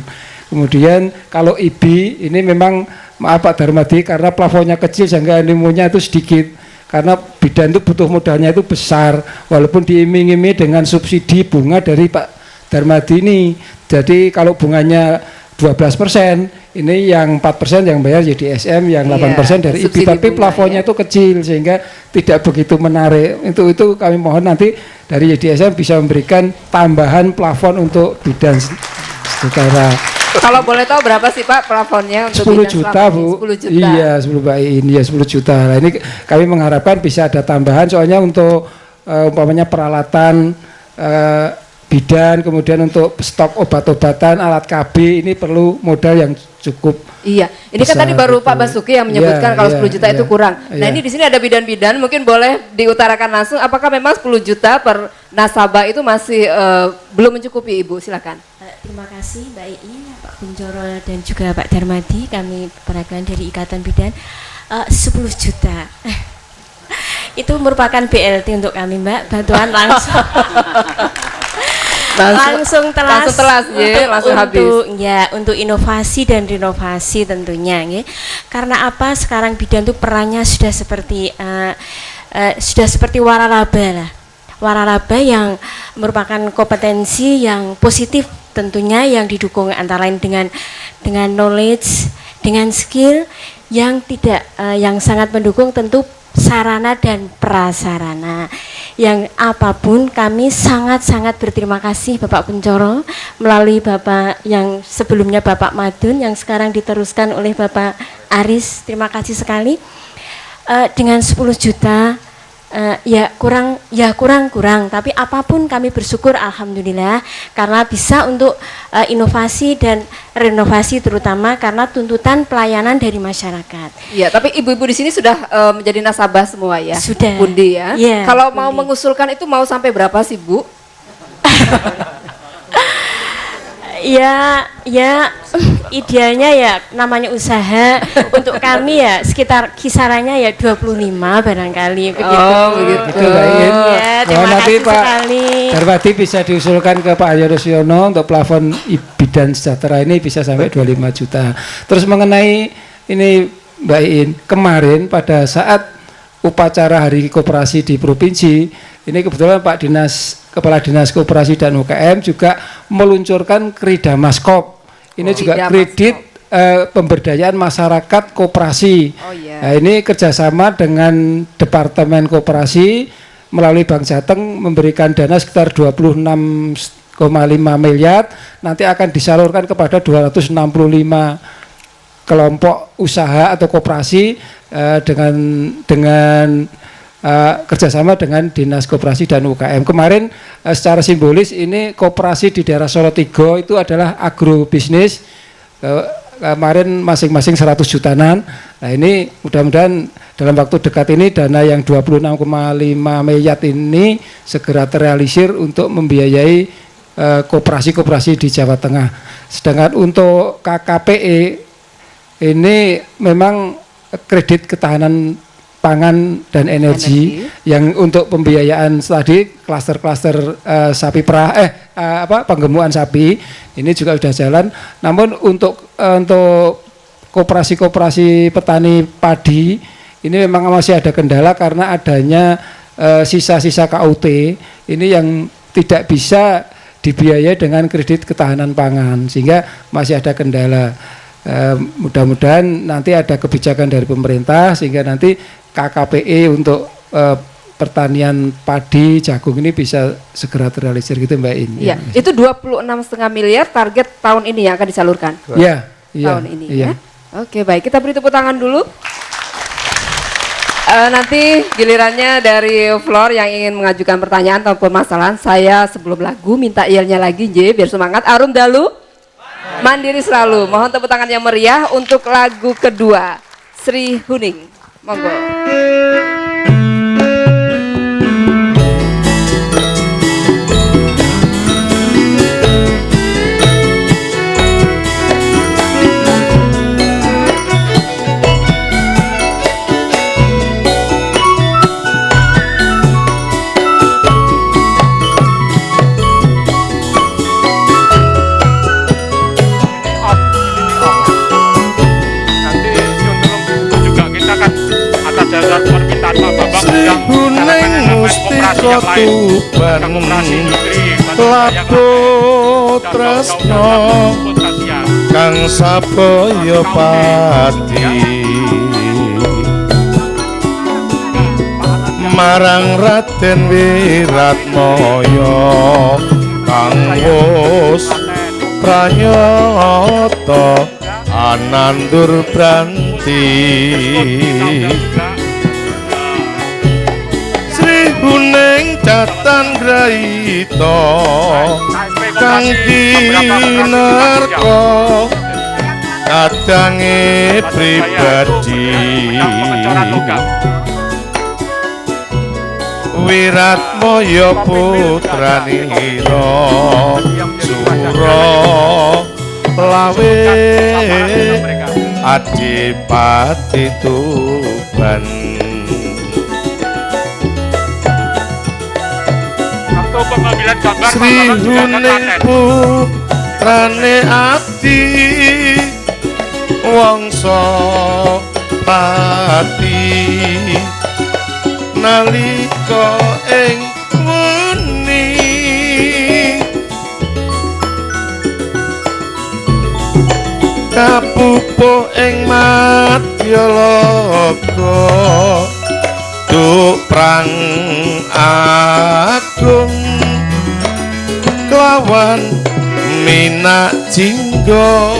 Kemudian kalau IBI ini memang maaf Pak Darmadi karena plafonnya kecil sehingga animonya itu sedikit. Karena bidan itu butuh modalnya itu besar walaupun diiming-imingi dengan subsidi bunga dari Pak Darmadi ini. Jadi kalau bunganya 12%, ini yang 4% yang bayar YDSM, yang 8% dari IBI, tapi plafonnya itu kecil sehingga tidak begitu menarik. Itu kami mohon nanti dari YDSM bisa memberikan tambahan plafon untuk bidan secara. Kalau boleh tahu berapa sih Pak plafonnya untuk 10 juta Bu. 10 juta. Iya, 10 Mbak Iin, ya 10 juta. Nah, ini kami mengharapkan bisa ada tambahan soalnya untuk umpamanya peralatan bidan, kemudian untuk stok obat-obatan, alat KB ini perlu modal yang cukup. Iya, ini kan tadi baru Pak Basuki yang menyebutkan kalau 10 juta itu kurang. Nah, ini di sini ada bidan-bidan, mungkin boleh diutarakan langsung apakah memang 10 juta per nasabah itu masih belum mencukupi Ibu? Silakan. Terima kasih Mbak Iin, Pak Kuncoro dan juga Pak Darmadi, kami perwakilan dari Ikatan Bidan. 10 juta. Itu merupakan BLT untuk kami Mbak, bantuan langsung. langsung telas ya, langsung habis. Untuk inovasi dan renovasi tentunya ya. Karena apa, sekarang bidan itu perannya sudah seperti waralaba lah. Waralaba yang merupakan kompetensi yang positif tentunya, yang didukung antara lain dengan knowledge, dengan skill yang yang sangat mendukung tentu sarana dan prasarana. Yang apapun kami sangat-sangat berterima kasih Bapak Kuncoro melalui Bapak yang sebelumnya Bapak Madun, yang sekarang diteruskan oleh Bapak Aris. Terima kasih sekali. Dengan 10 juta kurang, tapi apapun kami bersyukur alhamdulillah karena bisa untuk inovasi dan renovasi, terutama karena tuntutan pelayanan dari masyarakat. Iya, tapi ibu-ibu di sini sudah menjadi nasabah semua ya? Sudah. Pundi ya? Ya, kalau mau mengusulkan itu mau sampai berapa sih Bu? Ya idealnya ya namanya usaha untuk kami ya sekitar kisarannya ya 25 barangkali begitu. Oh begitu. Ya, terima kasih Pak sekali. Darmadi bisa diusulkan ke Pak Yorisyono untuk plafon bidan sejahtera ini bisa sampai 25 juta. Terus mengenai ini Mbak Iin, kemarin pada saat upacara Hari Koperasi di provinsi ini kebetulan Pak Kepala Dinas Koperasi dan UKM juga meluncurkan Kridamaskop. Ini juga kredit pemberdayaan masyarakat koperasi. Nah, ini kerjasama dengan Departemen Koperasi melalui Bank Jateng memberikan dana sekitar 26,5 miliar. Nanti akan disalurkan kepada 265 kelompok usaha atau koperasi dengan kerjasama dengan Dinas Koperasi dan UKM. Kemarin secara simbolis ini koperasi di daerah Solo Tigo itu adalah agrobisnis. Kemarin masing-masing 100 jutaan. Nah ini mudah-mudahan dalam waktu dekat ini dana yang 26,5 miliar ini segera terrealisir untuk membiayai koperasi-koperasi di Jawa Tengah. Sedangkan untuk KKPE ini memang kredit ketahanan pangan dan energi yang untuk pembiayaan tadi klaster-klaster sapi perah penggemukan sapi ini juga sudah jalan. Namun untuk koperasi-koperasi petani padi ini memang masih ada kendala karena adanya sisa-sisa KUT ini yang tidak bisa dibiayai dengan kredit ketahanan pangan sehingga masih ada kendala. Mudah-mudahan nanti ada kebijakan dari pemerintah sehingga nanti KKPE untuk pertanian padi jagung ini bisa segera terrealisir gitu Mbak In. Ya, itu 26,5 miliar target tahun ini yang akan disalurkan. Iya, tahun ini ya. Oke, baik, kita beri tepuk tangan dulu. Nanti gilirannya dari floor yang ingin mengajukan pertanyaan atau permasalahan, saya sebelum lagu minta yelnya lagi J biar semangat. Arum Dalu Mandiri Selalu. Mohon tepuk tangan yang meriah untuk lagu kedua Sri Huning. Monggo. Sri Huning Mustika Tuban Lapo tresno kang sabaya pati marang Raden Wiratmaya kang wus pranyata anandur branti Huning Catan Grahita kang kinarka kadange pribadi Wiratmaya putranira Sura lawe Adipati Tuban Sri Huning putrane Adi Wangsa Pati nalika ing wengi kapupuh ing Madyalaga duk prang agung kelawan Minak Jingga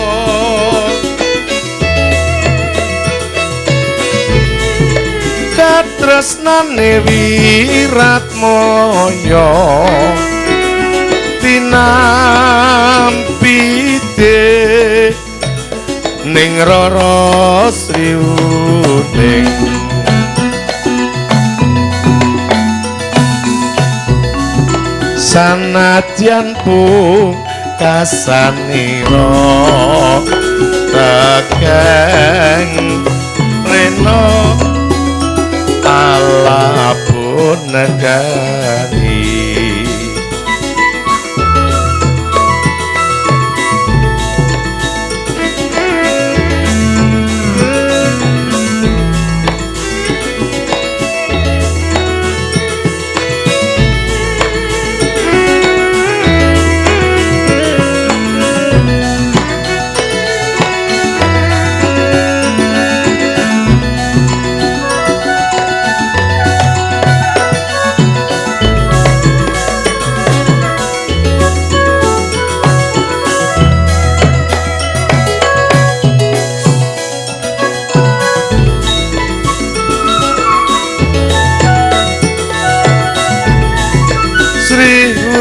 katresnane Wiratmaya tinampi ning Rara Sri Huning sanadyan pungkasanira tegeng rena alapun negari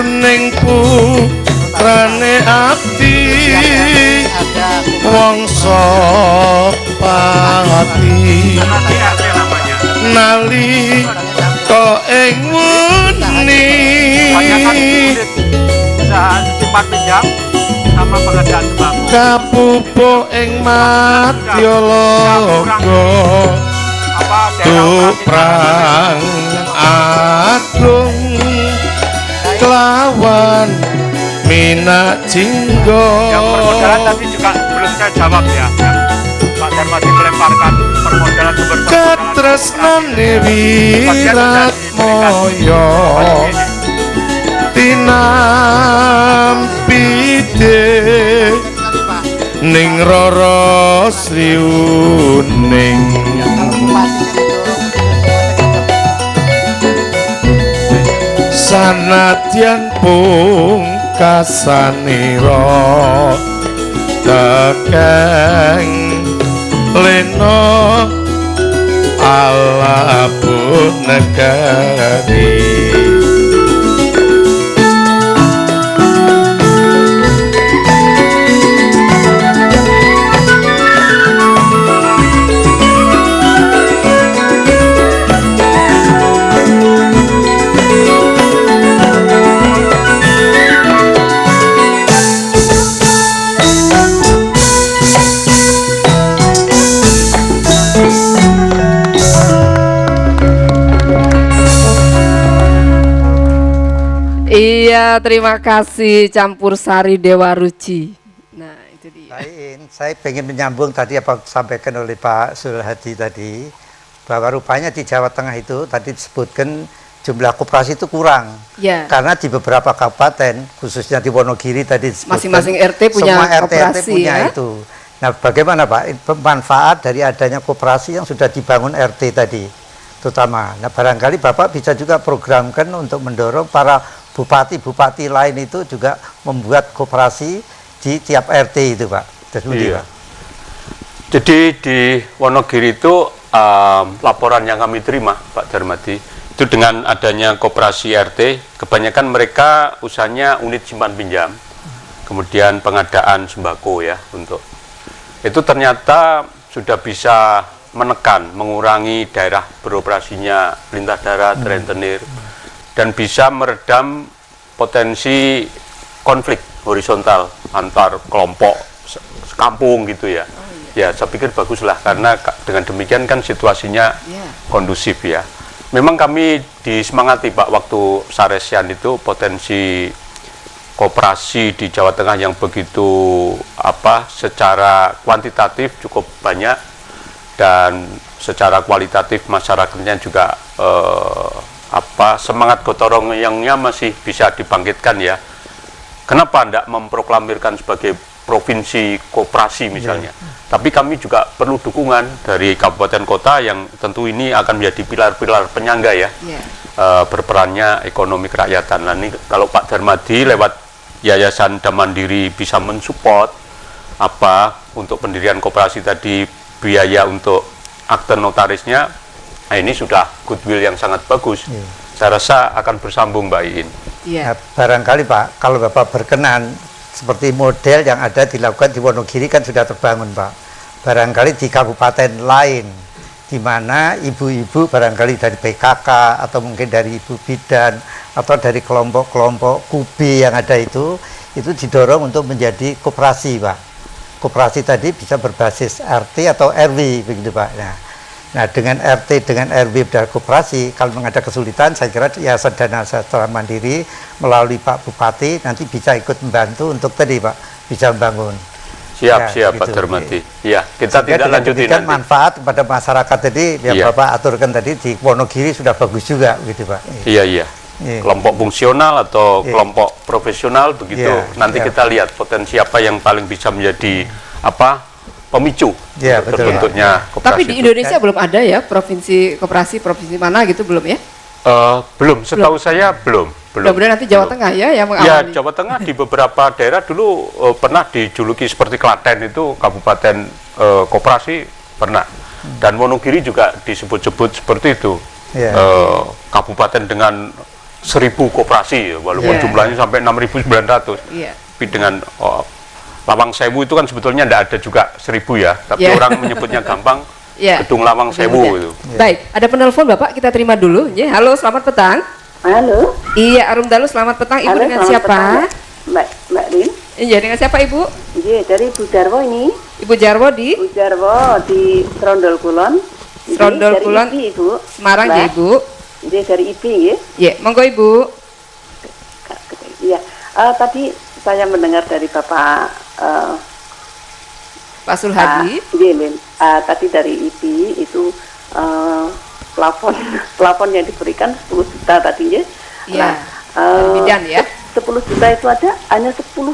ning putrane ati wong Sopati nali ko ing muni simpan pinjam sama pengadaan sembako kapupuk ing Matyalaga tuprang agung kelawan Mina Jinggo. Yang permodalan tadi juga belum saya jawab ya, yang Pak Darmadi melemparkan permodalan sumber katresnane Wiratmoyo tinampide ning Rara Sriuning sanadyan pungkasanira tekeng lena alabu negari. Iya, terima kasih Campur Sari Dewa Ruci. Nah, itu dia. Saya pengen menyambung tadi apa disampaikan oleh Pak Sulhadi tadi, bahwa rupanya di Jawa Tengah itu tadi disebutkan jumlah koperasi itu kurang. Ya. Karena di beberapa kabupaten, khususnya di Wonogiri tadi disebutkan, masing-masing RT punya semua koperasi punya ya? itu. Nah, bagaimana Pak manfaat dari adanya koperasi yang sudah dibangun RT tadi, terutama. Nah, barangkali Bapak bisa juga programkan untuk mendorong para bupati-bupati lain itu juga membuat koperasi di tiap RT itu, Pak. Iya. Jadi di Wonogiri itu laporan yang kami terima, Pak Darmadi, itu dengan adanya koperasi RT, kebanyakan mereka usahanya unit simpan pinjam, kemudian pengadaan sembako ya untuk itu ternyata sudah bisa menekan, mengurangi daerah beroperasinya lintas darat, rentenir, dan bisa meredam potensi konflik horizontal antar kelompok kampung gitu ya. Ya, saya pikir baguslah karena dengan demikian kan situasinya kondusif ya. Memang kami disemangati Pak waktu Saresian itu potensi koperasi di Jawa Tengah yang begitu secara kuantitatif cukup banyak dan secara kualitatif masyarakatnya juga semangat gotong royongnya masih bisa dibangkitkan ya. Kenapa tidak memproklamirkan sebagai provinsi koperasi misalnya? Tapi kami juga perlu dukungan dari kabupaten kota yang tentu ini akan menjadi pilar-pilar penyangga ya, berperannya ekonomi kerakyatan. Nah, ini kalau Pak Darmadi lewat Yayasan Damandiri bisa mensupport untuk pendirian koperasi tadi, biaya untuk akte notarisnya, nah ini sudah goodwill yang sangat bagus. Saya rasa akan bersambung Mbak Iin. Nah, barangkali Pak, kalau Bapak berkenan, seperti model yang ada dilakukan di Wonogiri kan sudah terbangun Pak. Barangkali di kabupaten lain, di mana ibu-ibu barangkali dari PKK atau mungkin dari ibu bidan atau dari kelompok-kelompok kubi yang ada itu didorong untuk menjadi koperasi Pak. Koperasi tadi bisa berbasis RT atau RW begitu Pak. Nah, dengan RT, dengan RW dan koperasi, kalau ada kesulitan, saya kira Yayasan Dana Sejahtera Mandiri melalui Pak Bupati nanti bisa ikut membantu untuk tadi Pak, bisa membangun. Siap Pak Darmadi. Ya, kita tidak lanjutin nanti. Manfaat kepada masyarakat tadi, yang Bapak aturkan tadi di Wonogiri sudah bagus juga, gitu Pak. Iya. Kelompok fungsional atau kelompok profesional begitu. Nanti kita lihat potensi apa yang paling bisa menjadi pemicu terbentuknya koperasi. Tapi di Indonesia belum ada ya provinsi koperasi provinsi mana gitu belum ya? Belum, setahu saya belum. Mudah-mudahan nanti Jawa Tengah ya yang mengawali. Ya, Jawa Tengah di beberapa daerah dulu pernah dijuluki seperti Klaten itu kabupaten koperasi pernah. Dan Wonogiri juga disebut-sebut seperti itu. Kabupaten dengan 1000 koperasi ya, walaupun jumlahnya sampai 6.900. Tapi dengan Lawang Sewu itu kan sebetulnya tidak ada juga 1000 ya, tapi orang menyebutnya gampang Gedung Lawang Sewu itu. Baik, ada penelpon Bapak, kita terima dulu. Halo, selamat petang. Halo. Iya, Arum Dalu, selamat petang. Ibu dengan siapa? Mbak Rin. Iya, dengan siapa Ibu? Iya, dari Ibu Jarwo ini. Ibu Jarwo di? Ibu Jarwo di Trondol Kulon. Trondol Kulon, Ibu. Semarang ya Ibu? Iya, dari IPI ya. Iya, monggo Ibu. Iya, tadi saya mendengar dari Bapak Pak Sulhadi. Iya, tadi dari IPI itu plafon yang diberikan 10 juta tadinya. Iya. Bidan ya. 10 juta itu ada hanya 10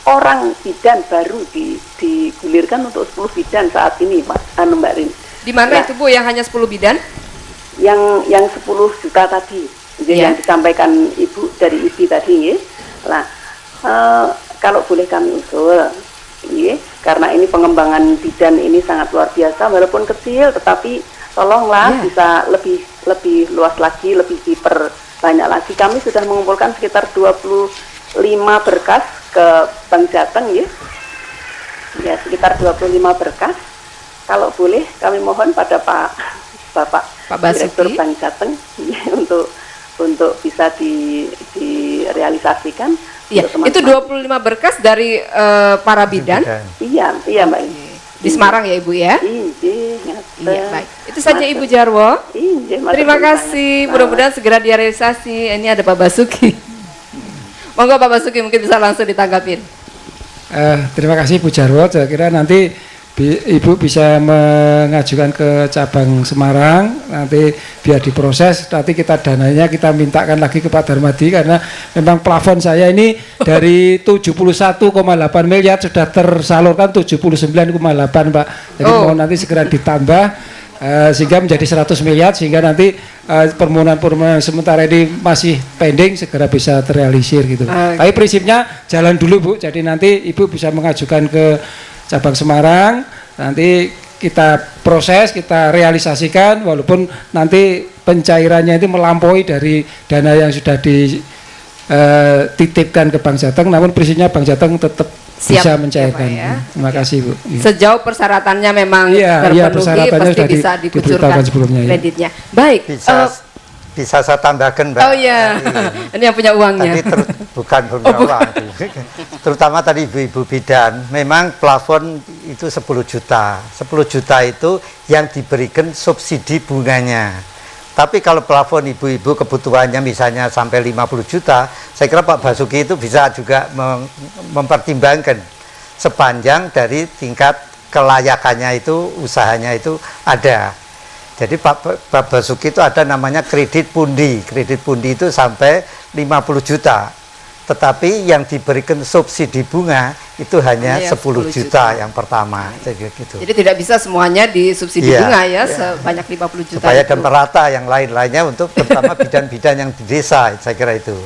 orang bidan baru digulirkan untuk 10 bidan saat ini, Pak Mbak Rin. Di mana itu Bu yang hanya 10 bidan? Yang 10 juta tadi, yang disampaikan Ibu dari IPI tadi ya. Nah, kalau boleh kami usul, ya, karena ini pengembangan bidan ini sangat luar biasa, walaupun kecil, tetapi tolonglah bisa lebih luas lagi, lebih diperbanyak lagi. Kami sudah mengumpulkan sekitar 25 berkas ke Bank Jateng ya. Ya, sekitar 25 berkas. Kalau boleh kami mohon pada Bapak Direktur Bank Jateng ya, untuk bisa direalisasikan. Iya, itu 25 berkas dari para bidan. Iya Mbak. Di Semarang ya Ibu ya? Iya, baik. Itu saja Ibu Jarwo. Terima kasih. Mudah-mudahan segera direalisasi. Ini ada Pak Basuki. Monggo Pak Basuki mungkin bisa langsung ditanggapin. Terima kasih Ibu Jarwo. Saya kira nanti Ibu bisa mengajukan ke cabang Semarang, nanti biar diproses, nanti kita dananya kita mintakan lagi ke Pak Darmadi, karena memang plafon saya ini dari 71,8 miliar sudah tersalurkan 79,8 Pak. Jadi mohon nanti segera ditambah sehingga menjadi 100 miliar, sehingga nanti permohonan sementara ini masih pending segera bisa terrealisir gitu. Tapi prinsipnya jalan dulu Bu, jadi nanti Ibu bisa mengajukan ke cabang Semarang, nanti kita proses, kita realisasikan, walaupun nanti pencairannya itu melampaui dari dana yang sudah dititipkan ke Bank Jateng, namun prinsipnya Bank Jateng tetap bisa mencairkan. Terima kasih Bu. Sejauh persyaratannya memang terpenuhi, pasti bisa dikucurkan kreditnya. Baik. Bisa saya tambahkan Mbak. Oh iya, ini yang punya uangnya. Tadi bukan uang, terutama tadi ibu-ibu bidan, memang plafon itu 10 juta. 10 juta itu yang diberikan subsidi bunganya. Tapi kalau plafon ibu-ibu kebutuhannya misalnya sampai 50 juta, saya kira Pak Basuki itu bisa juga mempertimbangkan sepanjang dari tingkat kelayakannya itu, usahanya itu ada. Jadi Pak Basuki itu ada namanya kredit pundi. Kredit pundi itu sampai 50 juta. Tetapi yang diberikan subsidi bunga itu hanya 10 juta yang pertama. Gitu. Jadi tidak bisa semuanya disubsidi bunga ya, sebanyak 50 juta. Supaya dan merata yang lain-lainnya untuk terutama bidan-bidan yang di desa, saya kira itu.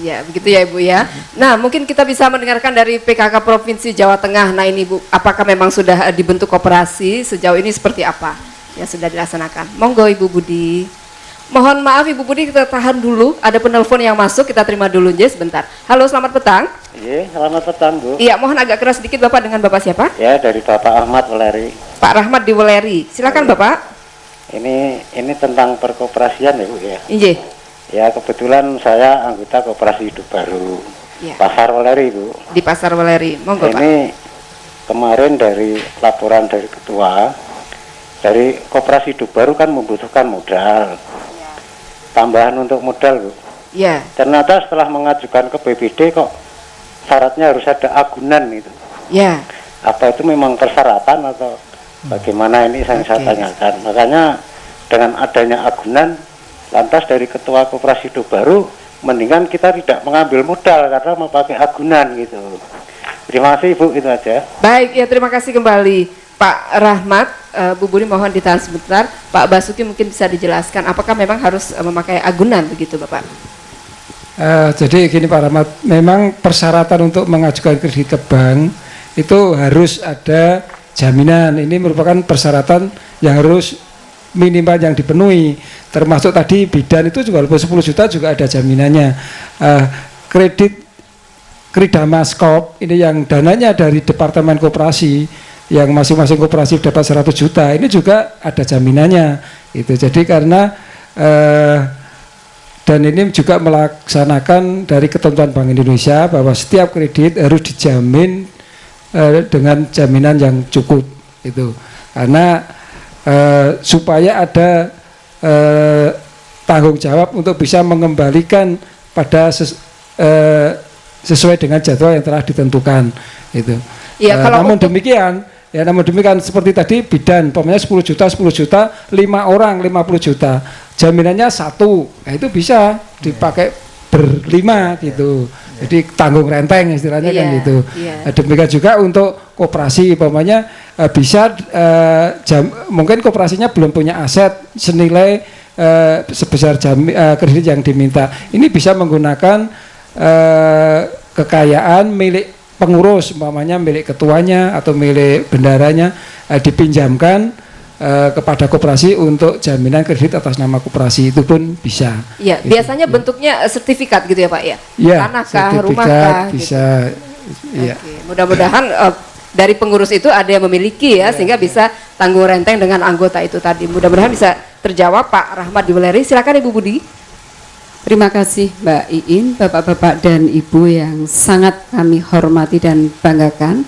Ya, begitu ya Ibu ya. Nah, mungkin kita bisa mendengarkan dari PKK Provinsi Jawa Tengah. Nah ini Bu, apakah memang sudah dibentuk koperasi, sejauh ini seperti apa yang sudah dilaksanakan? Monggo Ibu Budi. Mohon maaf Ibu Budi, kita tahan dulu, ada penelpon yang masuk, kita terima dulu aja sebentar. Halo, selamat petang. Iya, selamat petang Bu. Iya, mohon agak keras sedikit Bapak, dengan Bapak siapa? Ya, dari Bapak Ahmad Weleri. Pak Rahmat di Weleri, silakan Bapak. Ini tentang perkoperasian ya Bu ya. Iya. Ya, kebetulan saya anggota Koperasi Hidup Baru. Ya. Pasar Weleri Bu. Di Pasar Weleri, monggo Pak. Ini kemarin dari laporan dari Ketua, dari Koperasi Hidup Baru kan membutuhkan modal. Tambahan untuk modal Bu. Iya. Ternyata setelah mengajukan ke BPD kok syaratnya harus ada agunan gitu. Iya. Apa itu memang persyaratan atau bagaimana, ini saya tanyakan. Makanya dengan adanya agunan, lantas dari Ketua Koperasi Hidup Baru mendingan kita tidak mengambil modal karena mau pakai agunan gitu. Terima kasih Bu, itu aja. Baik, ya terima kasih kembali Pak Rahmat. Bu Budi mohon ditahan sebentar. Pak Basuki mungkin bisa dijelaskan apakah memang harus memakai agunan begitu Bapak? Jadi gini Pak Rahmat, memang persyaratan untuk mengajukan kredit ke bank itu harus ada jaminan. Ini merupakan persyaratan yang harus minimal yang dipenuhi, termasuk tadi bidan itu juga walaupun 10 juta juga ada jaminannya. Kredit Kridamaskop ini yang dananya dari Departemen Koperasi, yang masing-masing koperasi dapat 100 juta, ini juga ada jaminannya. Itu jadi karena dan ini juga melaksanakan dari ketentuan Bank Indonesia bahwa setiap kredit harus dijamin dengan jaminan yang cukup itu, karena supaya ada tanggung jawab untuk bisa mengembalikan pada sesuai dengan jadwal yang telah ditentukan itu. Ya, namun demikian seperti tadi bidan, pokoknya 10 juta, 5 orang 50 juta, jaminannya 1, nah itu bisa dipakai berlima gitu. Jadi tanggung renteng istilahnya kan gitu. Demikian juga untuk koperasi, umpamanya bisa mungkin koperasinya belum punya aset senilai sebesar kredit yang diminta. Ini bisa menggunakan kekayaan milik pengurus, umpamanya milik ketuanya atau milik bendaranya, dipinjamkan kepada koperasi untuk jaminan kredit atas nama koperasi, itu pun bisa. Iya, gitu. Biasanya bentuknya sertifikat gitu ya Pak ya? Iya, tanahkah, rumahkah? Bisa. Gitu. Iya. Mudah-mudahan dari pengurus itu ada yang memiliki ya, sehingga bisa tanggung renteng dengan anggota itu tadi. Mudah-mudahan bisa terjawab Pak Rahmat di Weleri. Silakan Ibu Budi. Terima kasih Mbak Iin, Bapak-bapak dan Ibu yang sangat kami hormati dan banggakan.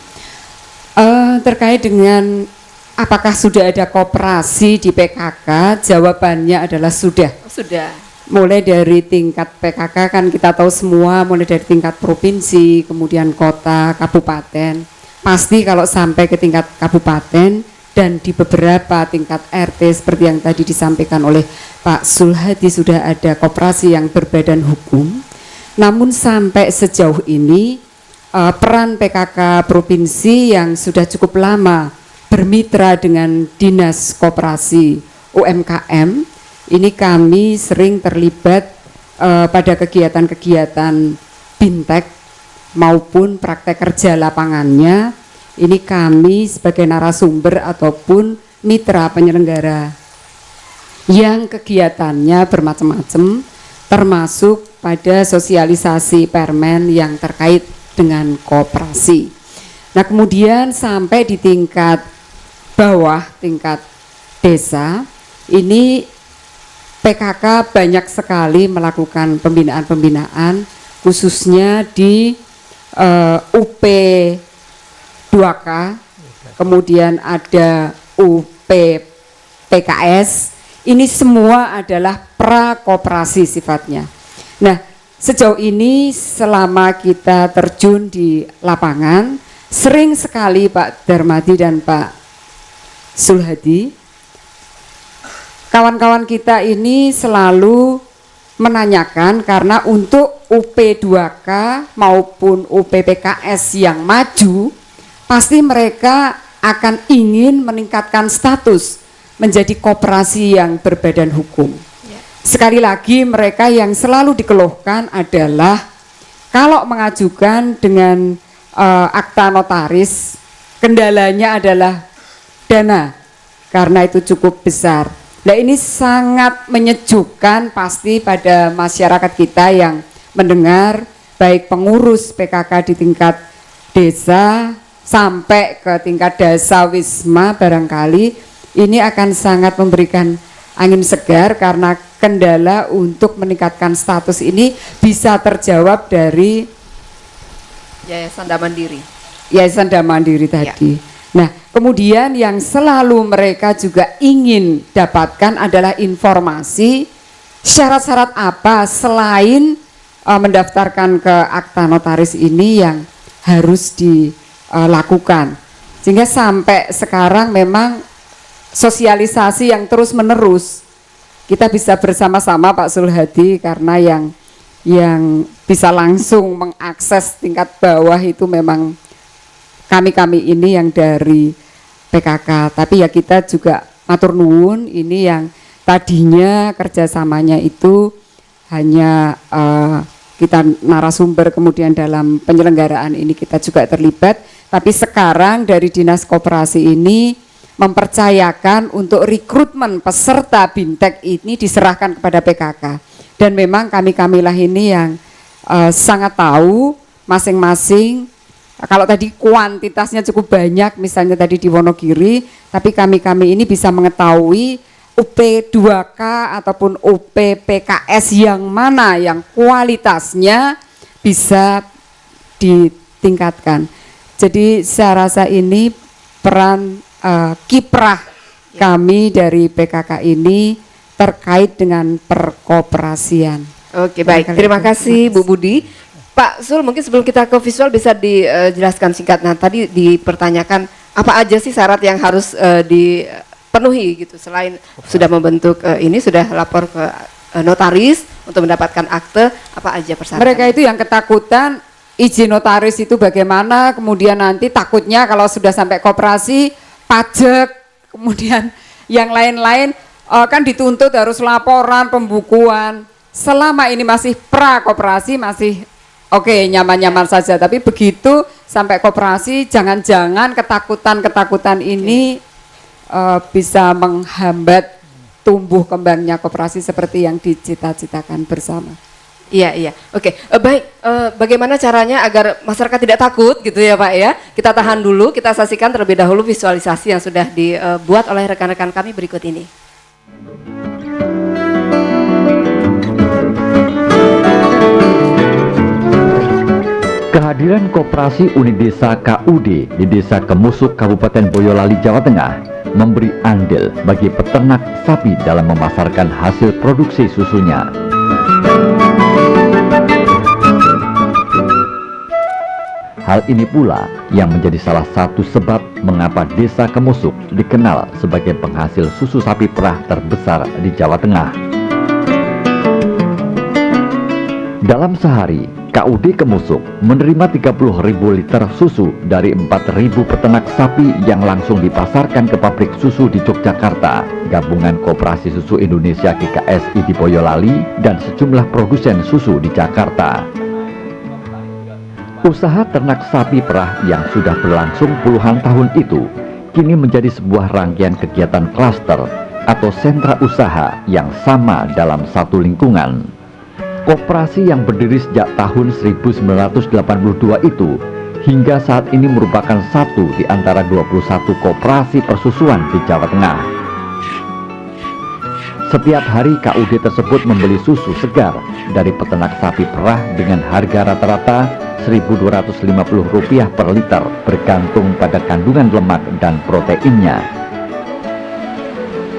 Terkait dengan apakah sudah ada koperasi di PKK, jawabannya adalah sudah. Sudah. Mulai dari tingkat PKK kan kita tahu semua, mulai dari tingkat provinsi, kemudian kota, kabupaten. Pasti kalau sampai ke tingkat kabupaten dan di beberapa tingkat RT seperti yang tadi disampaikan oleh Pak Sulhadi, sudah ada koperasi yang berbadan hukum. Namun sampai sejauh ini peran PKK provinsi yang sudah cukup lama bermitra dengan Dinas Koperasi UMKM, ini kami sering terlibat pada kegiatan-kegiatan bintek maupun praktek kerja lapangannya. Ini kami sebagai narasumber ataupun mitra penyelenggara yang kegiatannya bermacam-macam, termasuk pada sosialisasi permen yang terkait dengan koperasi. Nah, kemudian sampai di tingkat bawah, tingkat desa, ini PKK banyak sekali melakukan pembinaan-pembinaan, khususnya di UP 2K, kemudian ada UP PKS, ini semua adalah prakoperasi sifatnya. Nah, sejauh ini selama kita terjun di lapangan, sering sekali Pak Darmadi dan Pak Sulhadi, kawan-kawan kita ini selalu menanyakan, karena untuk UP 2K maupun UP PKS yang maju, pasti mereka akan ingin meningkatkan status menjadi koperasi yang berbadan hukum. Sekali lagi, mereka yang selalu dikeluhkan adalah kalau mengajukan dengan akta notaris, kendalanya adalah dana, karena itu cukup besar. Nah, ini sangat menyejukkan pasti pada masyarakat kita yang mendengar, baik pengurus PKK di tingkat desa sampai ke tingkat desa wisma, barangkali ini akan sangat memberikan angin segar, karena kendala untuk meningkatkan status ini bisa terjawab dari Yayasan Damandiri. Yayasan Damandiri tadi. Ya. Nah, kemudian yang selalu mereka juga ingin dapatkan adalah informasi syarat-syarat apa selain mendaftarkan ke akta notaris ini yang harus dilakukan. Sehingga sampai sekarang memang sosialisasi yang terus menerus kita bisa bersama-sama Pak Sulhadi, karena yang bisa langsung mengakses tingkat bawah itu memang kami ini yang dari PKK. Tapi ya kita juga matur nuwun, ini yang tadinya kerjasamanya itu hanya kita narasumber, kemudian dalam penyelenggaraan ini kita juga terlibat, tapi sekarang dari Dinas Koperasi ini mempercayakan untuk rekrutmen peserta BIMTEK ini diserahkan kepada PKK. Dan memang kami-kamilah ini yang sangat tahu masing-masing. Kalau tadi kuantitasnya cukup banyak, misalnya tadi di Wonogiri, tapi kami-kami ini bisa mengetahui UP2K ataupun UPPKS yang mana yang kualitasnya bisa ditingkatkan. Jadi saya rasa ini peran kiprah kami dari PKK ini terkait dengan perkoperasian. Oke, baik. Terima kasih Bu Budi. Pak Sul, mungkin sebelum kita ke visual bisa dijelaskan singkat. Nah, tadi dipertanyakan apa aja sih syarat yang harus dipenuhi gitu selain sudah membentuk ini sudah lapor ke notaris untuk mendapatkan akte, apa aja persyaratan? Mereka itu yang ketakutan izin notaris itu bagaimana, kemudian nanti takutnya kalau sudah sampai koperasi pajak, kemudian yang lain-lain kan dituntut harus laporan, pembukuan. Selama ini masih pra koperasi masih oke, nyaman-nyaman saja, tapi begitu sampai koperasi jangan-jangan ketakutan-ketakutan ini bisa menghambat tumbuh kembangnya koperasi seperti yang dicita-citakan bersama. Iya. Oke, baik. Bagaimana caranya agar masyarakat tidak takut gitu ya Pak ya? Kita tahan dulu, kita saksikan terlebih dahulu visualisasi yang sudah dibuat oleh rekan-rekan kami berikut ini. Kehadiran Koperasi Unit Desa KUD di Desa Kemusuk, Kabupaten Boyolali, Jawa Tengah memberi andil bagi peternak sapi dalam memasarkan hasil produksi susunya. Hal ini pula yang menjadi salah satu sebab mengapa Desa Kemusuk dikenal sebagai penghasil susu sapi perah terbesar di Jawa Tengah. Dalam sehari, KUD Kemusuk menerima 30.000 liter susu dari 4.000 peternak sapi yang langsung dipasarkan ke pabrik susu di Yogyakarta, Gabungan Koperasi Susu Indonesia GKSI di Boyolali, dan sejumlah produsen susu di Jakarta. Usaha ternak sapi perah yang sudah berlangsung puluhan tahun itu kini menjadi sebuah rangkaian kegiatan klaster atau sentra usaha yang sama dalam satu lingkungan. Koperasi yang berdiri sejak tahun 1982 itu hingga saat ini merupakan satu di antara 21 koperasi persusuan di Jawa Tengah. Setiap hari KUD tersebut membeli susu segar dari peternak sapi perah dengan harga rata-rata Rp1.250 per liter bergantung pada kandungan lemak dan proteinnya.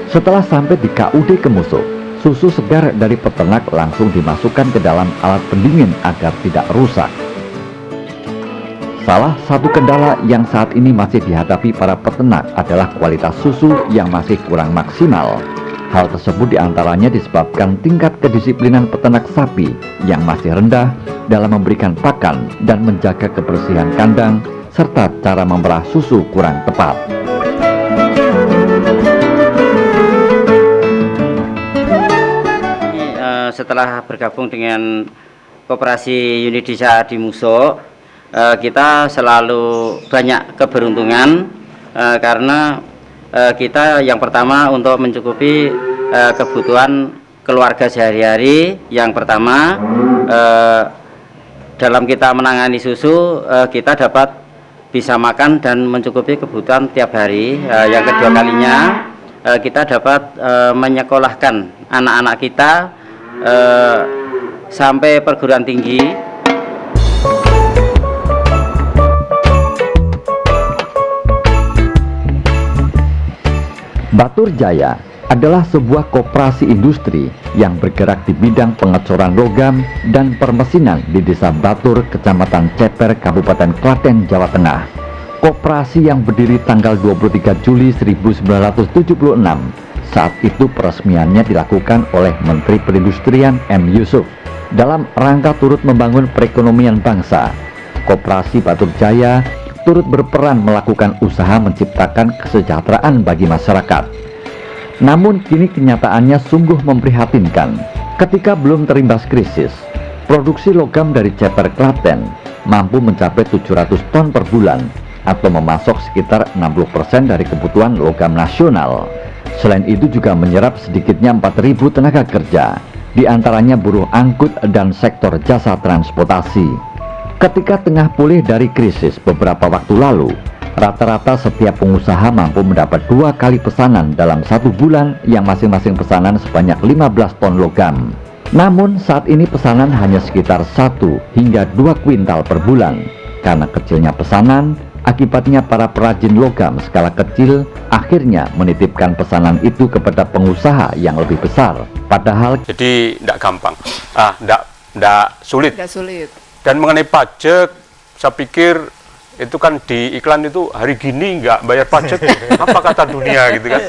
Setelah sampai di KUD Kemusuk, susu segar dari peternak langsung dimasukkan ke dalam alat pendingin agar tidak rusak. Salah satu kendala yang saat ini masih dihadapi para peternak adalah kualitas susu yang masih kurang maksimal. Hal tersebut diantaranya disebabkan tingkat kedisiplinan peternak sapi yang masih rendah dalam memberikan pakan dan menjaga kebersihan kandang, serta cara memerah susu kurang tepat. Setelah bergabung dengan Koperasi Unit Desa di Musuk, kita selalu banyak keberuntungan karena kita yang pertama untuk mencukupi kebutuhan keluarga sehari-hari. Yang pertama, dalam kita menangani susu, kita dapat bisa makan dan mencukupi kebutuhan tiap hari. Yang kedua kalinya, kita dapat menyekolahkan anak-anak kita sampai perguruan tinggi. Batur Jaya adalah sebuah koperasi industri yang bergerak di bidang pengecoran logam dan permesinan di Desa Batur, Kecamatan Ceper, Kabupaten Klaten, Jawa Tengah. Koperasi yang berdiri tanggal 23 Juli 1976. Saat itu peresmiannya dilakukan oleh Menteri Perindustrian M. Yusuf dalam rangka turut membangun perekonomian bangsa. Koperasi Batur Jaya turut berperan melakukan usaha menciptakan kesejahteraan bagi masyarakat. Namun kini kenyataannya sungguh memprihatinkan. Ketika belum terimbas krisis, produksi logam dari Ceper Klaten mampu mencapai 700 ton per bulan atau memasok sekitar 60% dari kebutuhan logam nasional. Selain itu juga menyerap sedikitnya 4.000 tenaga kerja, di antaranya buruh angkut dan sektor jasa transportasi. Ketika tengah pulih dari krisis beberapa waktu lalu, rata-rata setiap pengusaha mampu mendapat 2 kali pesanan dalam 1 bulan yang masing-masing pesanan sebanyak 15 ton logam. Namun saat ini pesanan hanya sekitar 1 hingga 2 kuintal per bulan. Karena kecilnya pesanan, akibatnya para perajin logam skala kecil akhirnya menitipkan pesanan itu kepada pengusaha yang lebih besar. Padahal jadi tidak gampang, tidak sulit. Tidak sulit. Dan mengenai pajak, saya pikir itu kan di iklan itu hari gini nggak bayar pajak, apa kata dunia gitu kan.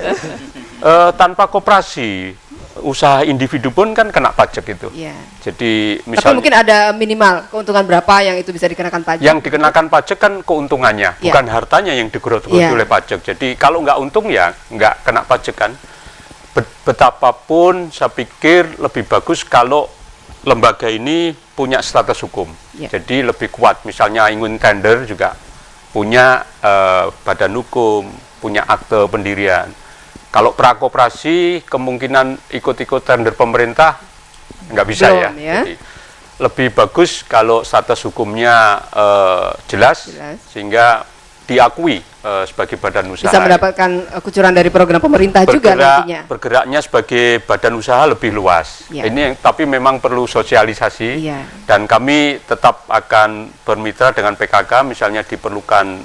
Tanpa koperasi, usaha individu pun kan kena pajak itu. Ya. Jadi Tapi misalnya mungkin ada minimal keuntungan berapa yang itu bisa dikenakan pajak. yang dikenakan pajak kan keuntungannya, Ya. bukan hartanya yang digeroti Ya. oleh pajak. Jadi kalau nggak untung ya nggak kena pajak kan. Betapapun saya pikir lebih bagus kalau lembaga ini punya status hukum. Ya. Jadi lebih kuat. Misalnya ingin tender juga punya badan hukum, punya akte pendirian. Kalau prakoperasi kemungkinan ikut-ikut tender pemerintah nggak bisa. Belum, ya. Jadi, lebih bagus kalau status hukumnya jelas, sehingga diakui sebagai badan usaha. Bisa mendapatkan kucuran dari program pemerintah juga nantinya. Bergeraknya sebagai badan usaha lebih luas. Ya. Ini tapi memang perlu sosialisasi. Iya. Dan kami tetap akan bermitra dengan PKK, misalnya diperlukan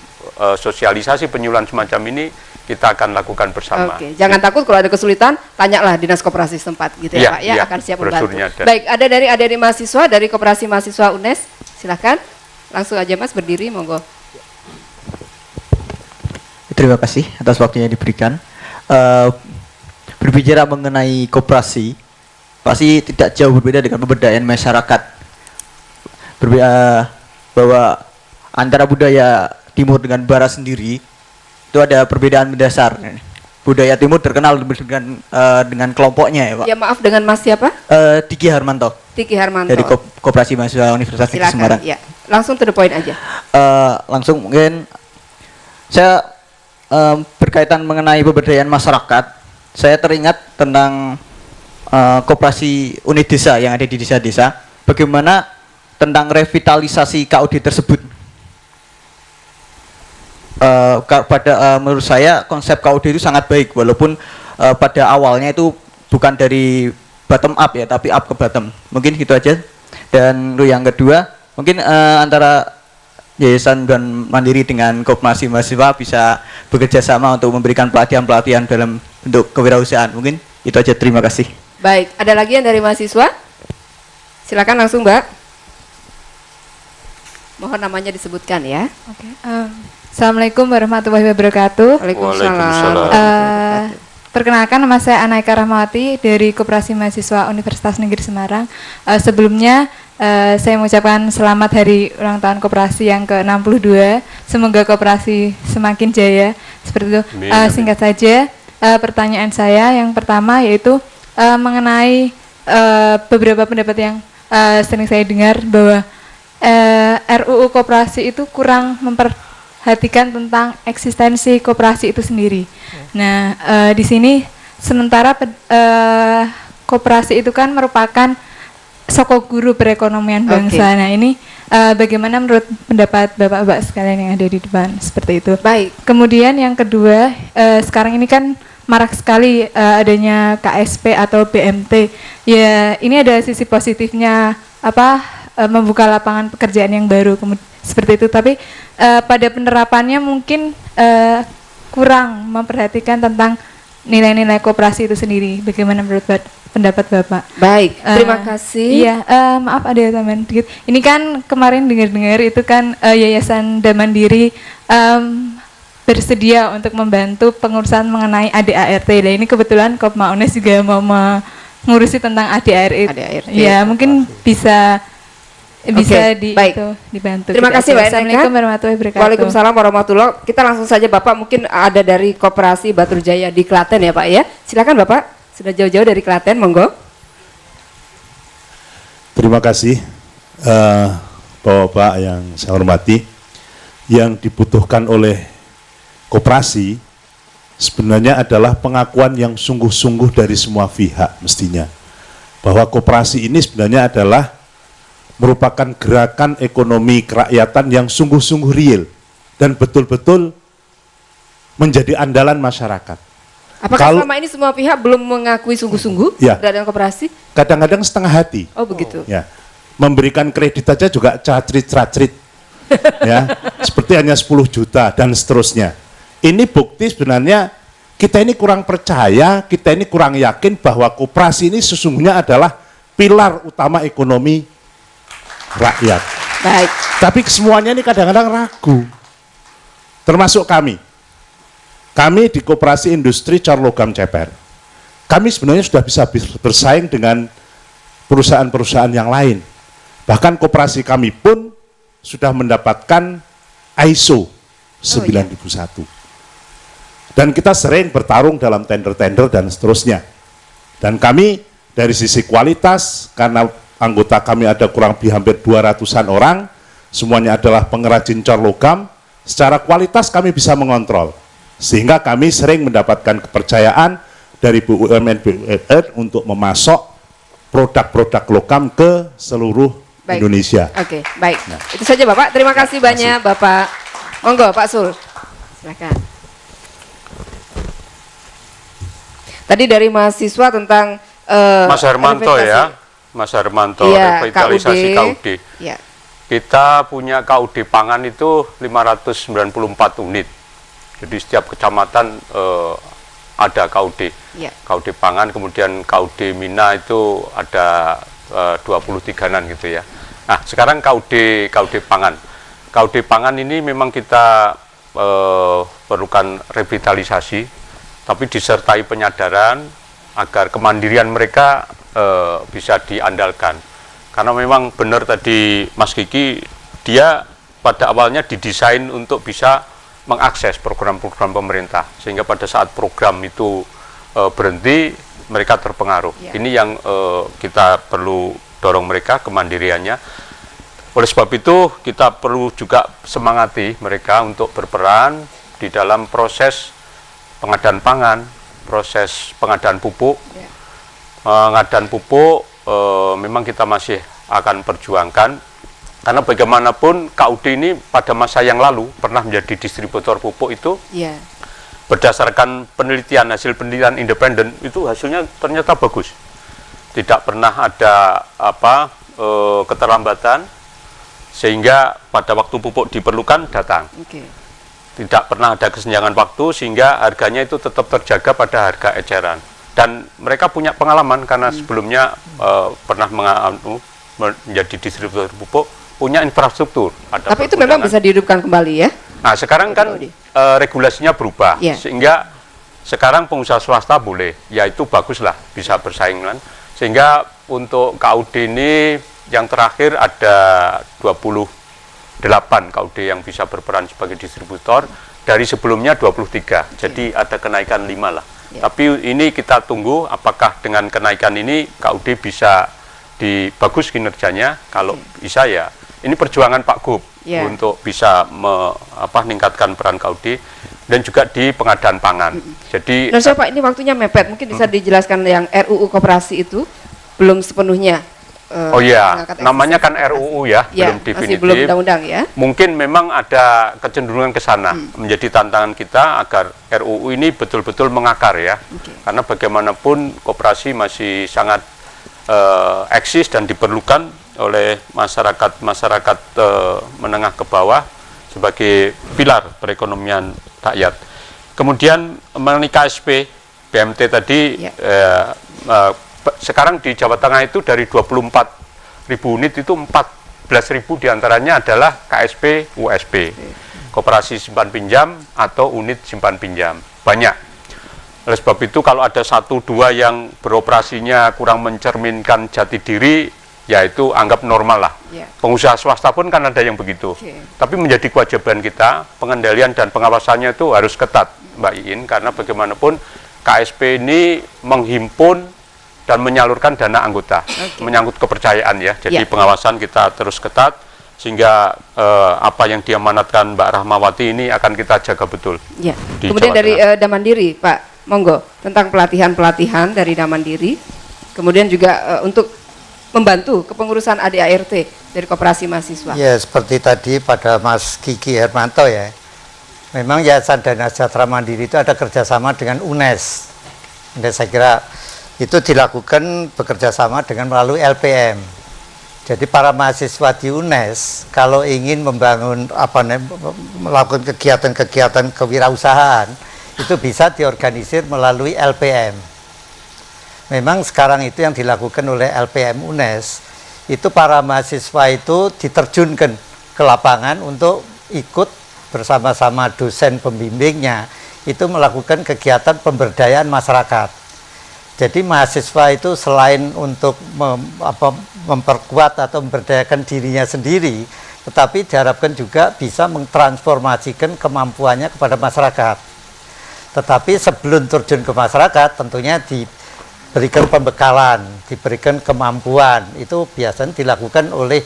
sosialisasi penyuluhan semacam ini, kita akan lakukan bersama. Oke, jangan takut kalau ada kesulitan, tanyalah Dinas Koperasi setempat gitu ya, Iya, Pak ya, iya, akan siap membantu. brosurnya ada. Baik, ada dari adik-adik mahasiswa dari Koperasi Mahasiswa UNES, silakan. Langsung aja Mas berdiri, monggo. Terima kasih atas waktunya diberikan. Berbicara mengenai koperasi, pasti tidak jauh berbeda dengan pemberdayaan masyarakat. Bahwa antara budaya timur dengan barat sendiri itu ada perbedaan mendasar. Budaya timur terkenal dengan kelompoknya ya Pak. Ya maaf, dengan Mas siapa? Diki Harmanto. Diki Harmanto. Dari Koperasi Mahasiswa Universitas Negeri Silakan. Semarang. Ya, langsung to the point aja. Langsung mungkin saya berkaitan mengenai pemberdayaan masyarakat, saya teringat tentang koperasi unit desa yang ada di desa-desa, bagaimana tentang revitalisasi KUD tersebut. Menurut saya konsep KUD itu sangat baik, walaupun pada awalnya itu bukan dari bottom up ya, tapi up ke bottom. Mungkin gitu aja. Dan yang kedua, mungkin antara Yayasan dan Mandiri dengan Koperasi Mahasiswa bisa bekerja sama untuk memberikan pelatihan-pelatihan dalam bentuk kewirausahaan. Mungkin itu aja, terima kasih. Baik, ada lagi yang dari mahasiswa? Silakan langsung Mbak. Mohon namanya disebutkan ya. Oke. Assalamualaikum warahmatullahi wabarakatuh. Waalaikumsalam. Perkenalkan, nama saya Anaika Rahmawati dari Koperasi Mahasiswa Universitas Negeri Semarang. Sebelumnya saya mengucapkan selamat hari ulang tahun koperasi yang ke-62. Semoga koperasi semakin jaya. Seperti itu. Singkat saja, pertanyaan saya yang pertama yaitu mengenai beberapa pendapat yang sering saya dengar bahwa RUU koperasi itu kurang memperhatikan tentang eksistensi koperasi itu sendiri. Nah, di sini sementara koperasi itu kan merupakan sokok guru perekonomian bangsa. Nah, ini bagaimana menurut pendapat Bapak-bapak sekalian yang ada di depan, seperti itu. Baik. Kemudian yang kedua, sekarang ini kan marak sekali adanya KSP atau BMT. Ya, ini ada sisi positifnya membuka lapangan pekerjaan yang baru seperti itu. Tapi pada penerapannya mungkin kurang memperhatikan tentang nilai-nilai koperasi itu sendiri. Bagaimana menurut pendapat Bapak? Baik, terima kasih. Iya, maaf ada tambahan dikit. Ini kan kemarin dengar-dengar itu kan Yayasan Damandiri bersedia untuk membantu pengurusan mengenai ADART. Nah, ini kebetulan Kopma UNES juga mau mengurusi tentang ADART. Ya, mungkin bisa baik. dibantu. Terima kasih Mbak. Assalamualaikum warahmatullahi wabarakatuh. Waalaikumsalam warahmatullahi wabarakatuh. Kita langsung saja Bapak, mungkin ada dari Koperasi Batur Jaya di Klaten ya Pak ya. Silakan Bapak, sudah jauh-jauh dari Klaten, monggo. Terima kasih Bapak-bapak yang saya hormati. yang dibutuhkan oleh koperasi sebenarnya adalah pengakuan yang sungguh-sungguh dari semua pihak mestinya. Bahwa koperasi ini sebenarnya adalah merupakan gerakan ekonomi kerakyatan yang sungguh-sungguh real dan betul-betul menjadi andalan masyarakat. Apakah selama ini semua pihak belum mengakui sungguh-sungguh keberadaan koperasi? Kadang-kadang setengah hati. Oh begitu. Ya, memberikan kredit aja juga cacrit-cacrit. Ya, seperti hanya 10 juta dan seterusnya. Ini bukti sebenarnya kita ini kurang percaya, kita ini kurang yakin bahwa koperasi ini sesungguhnya adalah pilar utama ekonomi rakyat. Baik. Tapi semuanya ini kadang-kadang ragu. Termasuk kami. Kami di Koperasi Industri Cor Logam Ceper. Kami sebenarnya sudah bisa bersaing dengan perusahaan-perusahaan yang lain. Bahkan koperasi kami pun sudah mendapatkan ISO 9001. Dan kita sering bertarung dalam tender-tender dan seterusnya. Dan kami dari sisi kualitas, karena anggota kami ada kurang lebih hampir 200-an orang, semuanya adalah pengrajin cor logam, secara kualitas kami bisa mengontrol. Sehingga kami sering mendapatkan kepercayaan dari BUMN-BUMN untuk memasok produk-produk logam ke seluruh Indonesia. Oke, baik. Nah. Itu saja Bapak. Terima kasih banyak Bapak. Monggo Pak Sul. Silakan. Tadi dari mahasiswa tentang Mas Hermanto ya, Mas Hermanto, revitalisasi KUD. Ya. Kita punya KUD pangan itu 594 unit. Jadi setiap kecamatan ada KUD. Ya. KUD pangan, kemudian KUD Mina itu ada 23-an gitu ya. Nah, sekarang KUD pangan. KUD pangan ini memang kita perlukan revitalisasi, tapi disertai penyadaran agar kemandirian mereka bisa diandalkan. Karena memang benar tadi Mas Kiki, dia pada awalnya didesain untuk bisa mengakses program-program pemerintah, sehingga pada saat program itu berhenti, mereka terpengaruh. Ya. Ini yang kita perlu dorong mereka kemandiriannya. Oleh sebab itu kita perlu juga semangati mereka untuk berperan di dalam proses pengadaan pangan, proses pengadaan pupuk. Ya. Pengadaan pupuk memang kita masih akan perjuangkan, karena bagaimanapun KUD ini pada masa yang lalu pernah menjadi distributor pupuk itu. Ya. Berdasarkan penelitian, hasil penelitian independen itu hasilnya ternyata bagus. Tidak pernah ada keterlambatan, sehingga pada waktu pupuk diperlukan datang. Okay. Tidak pernah ada kesenjangan waktu, sehingga harganya itu tetap terjaga pada harga eceran. Dan mereka punya pengalaman karena sebelumnya pernah menjadi distributor pupuk, punya infrastruktur. Tapi itu memang bisa dihidupkan kembali ya? Nah sekarang kan regulasinya berubah, sehingga sekarang pengusaha swasta boleh, yaitu baguslah bisa bersaing. Sehingga untuk KUD ini yang terakhir ada 28 KUD yang bisa berperan sebagai distributor, dari sebelumnya 23, jadi ada kenaikan 5 lah. Tapi ini kita tunggu apakah dengan kenaikan ini KUD bisa bagus kinerjanya. Kalau bisa ya, ini perjuangan Pak Gub untuk bisa meningkatkan peran KUD dan juga di pengadaan pangan. Jadi nah, Pak, ini waktunya mepet, mungkin bisa dijelaskan yang RUU Koperasi itu belum sepenuhnya. Oh iya, namanya kan RUU ya, belum definitif. Masih belum undang-undang ya. Mungkin memang ada kecenderungan ke sana. Menjadi tantangan kita agar RUU ini betul-betul mengakar ya. Karena bagaimanapun koperasi masih sangat eksis dan diperlukan oleh masyarakat menengah ke bawah sebagai pilar perekonomian rakyat. Kemudian mengenai KSP, BMT tadi sekarang di Jawa Tengah itu dari 24.000 unit itu 14.000 diantaranya adalah KSP USP, koperasi simpan pinjam atau unit simpan pinjam, banyak. Oleh sebab itu kalau ada 1-2 yang beroperasinya kurang mencerminkan jati diri, yaitu anggap normal lah. Pengusaha swasta pun kan ada yang begitu. Tapi menjadi kewajiban kita, pengendalian dan pengawasannya itu harus ketat, Mbak Iin, karena bagaimanapun KSP ini menghimpun dan menyalurkan dana anggota, menyangkut kepercayaan ya. Jadi pengawasan kita terus ketat sehingga apa yang diamanatkan Mbak Rahmawati ini akan kita jaga betul. Ya. Di Kemudian Jawa dari Tengah. Damandiri, Pak, monggo tentang pelatihan-pelatihan dari Damandiri, kemudian juga untuk membantu kepengurusan ADART dari Koperasi Mahasiswa. Ya, seperti tadi pada Mas Kiki Hermanto ya, memang Yayasan Dana Sejahtera Mandiri itu ada kerjasama dengan UNES. Dan saya kira itu dilakukan bekerjasama dengan melalui LPM. Jadi para mahasiswa di UNES kalau ingin membangun melakukan kegiatan-kegiatan kewirausahaan itu bisa diorganisir melalui LPM. Memang sekarang itu yang dilakukan oleh LPM UNES, itu para mahasiswa itu diterjunkan ke lapangan untuk ikut bersama-sama dosen pembimbingnya itu melakukan kegiatan pemberdayaan masyarakat. Jadi mahasiswa itu selain untuk memperkuat atau memberdayakan dirinya sendiri, tetapi diharapkan juga bisa mentransformasikan kemampuannya kepada masyarakat. Tetapi sebelum terjun ke masyarakat tentunya diberikan pembekalan, diberikan kemampuan, itu biasanya dilakukan oleh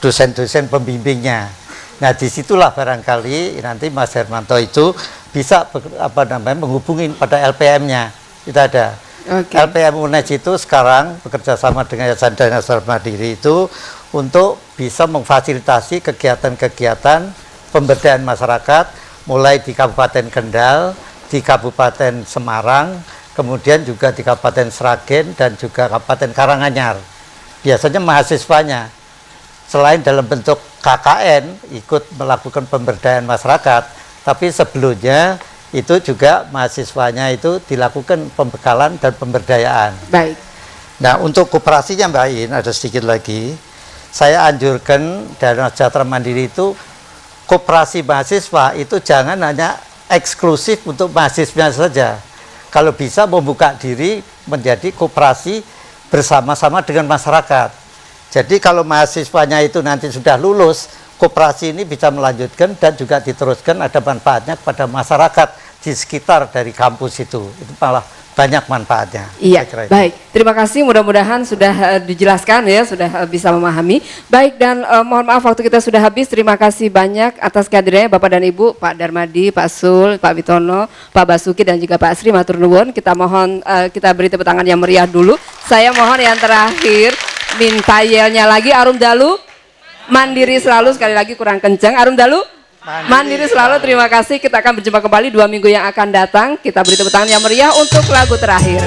dosen-dosen pembimbingnya. Nah, disitulah barangkali nanti Mas Hermanto itu bisa menghubungi pada LPM-nya. Itu ada. Okay. LPM UNES itu sekarang bekerja sama dengan Yayasan Dana Sejahtera Mandiri itu untuk bisa memfasilitasi kegiatan-kegiatan pemberdayaan masyarakat mulai di Kabupaten Kendal, di Kabupaten Semarang, kemudian juga di Kabupaten Sragen dan juga Kabupaten Karanganyar. Biasanya mahasiswanya selain dalam bentuk KKN ikut melakukan pemberdayaan masyarakat, tapi sebelumnya itu juga mahasiswanya itu dilakukan pembekalan dan pemberdayaan. Baik. Nah, untuk koperasinya Mbak In, ada sedikit lagi. Saya anjurkan Dana Sejahtera Mandiri itu koperasi mahasiswa itu jangan hanya eksklusif untuk mahasiswa saja. Kalau bisa membuka diri menjadi koperasi bersama-sama dengan masyarakat. Jadi kalau mahasiswanya itu nanti sudah lulus, koperasi ini bisa melanjutkan dan juga diteruskan ada manfaatnya kepada masyarakat di sekitar dari kampus itu malah banyak manfaatnya. Iya, baik. Terima kasih, mudah-mudahan sudah dijelaskan ya, sudah bisa memahami. Baik, dan mohon maaf waktu kita sudah habis. Terima kasih banyak atas kehadirannya Bapak dan Ibu, Pak Darmadi, Pak Sul, Pak Witono, Pak Basuki dan juga Pak Sri, matur nuwun. Kita mohon kita beri tepuk tangan yang meriah dulu. Saya mohon yang terakhir minta yelnya lagi, Arum Dalu. Mandiri selalu, sekali lagi kurang kencang. Arum Dalu, Mandiri selalu. Terima kasih. Kita akan berjumpa kembali 2 minggu yang akan datang. Kita beri tepuk tangan yang meriah untuk lagu terakhir.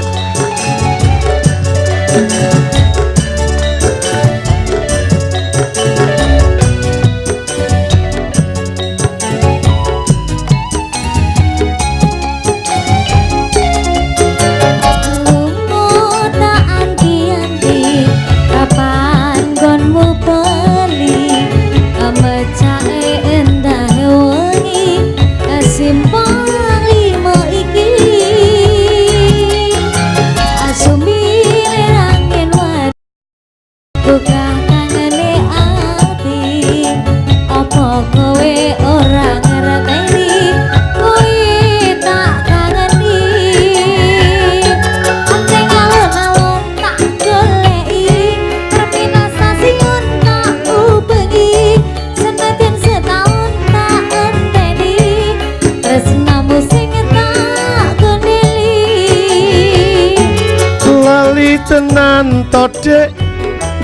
Tenan todek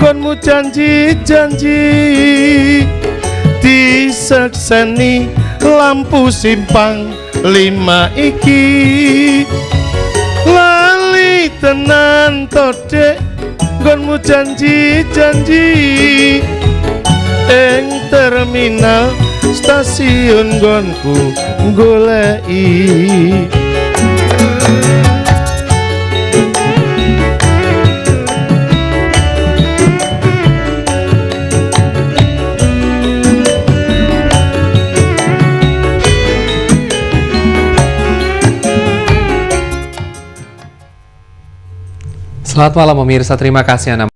gonmu janji-janji disekseni lampu simpang 5 iki lali tenan todek gonmu janji-janji ing terminal stasiun gonku goleki. Selamat malam pemirsa, terima kasih Anda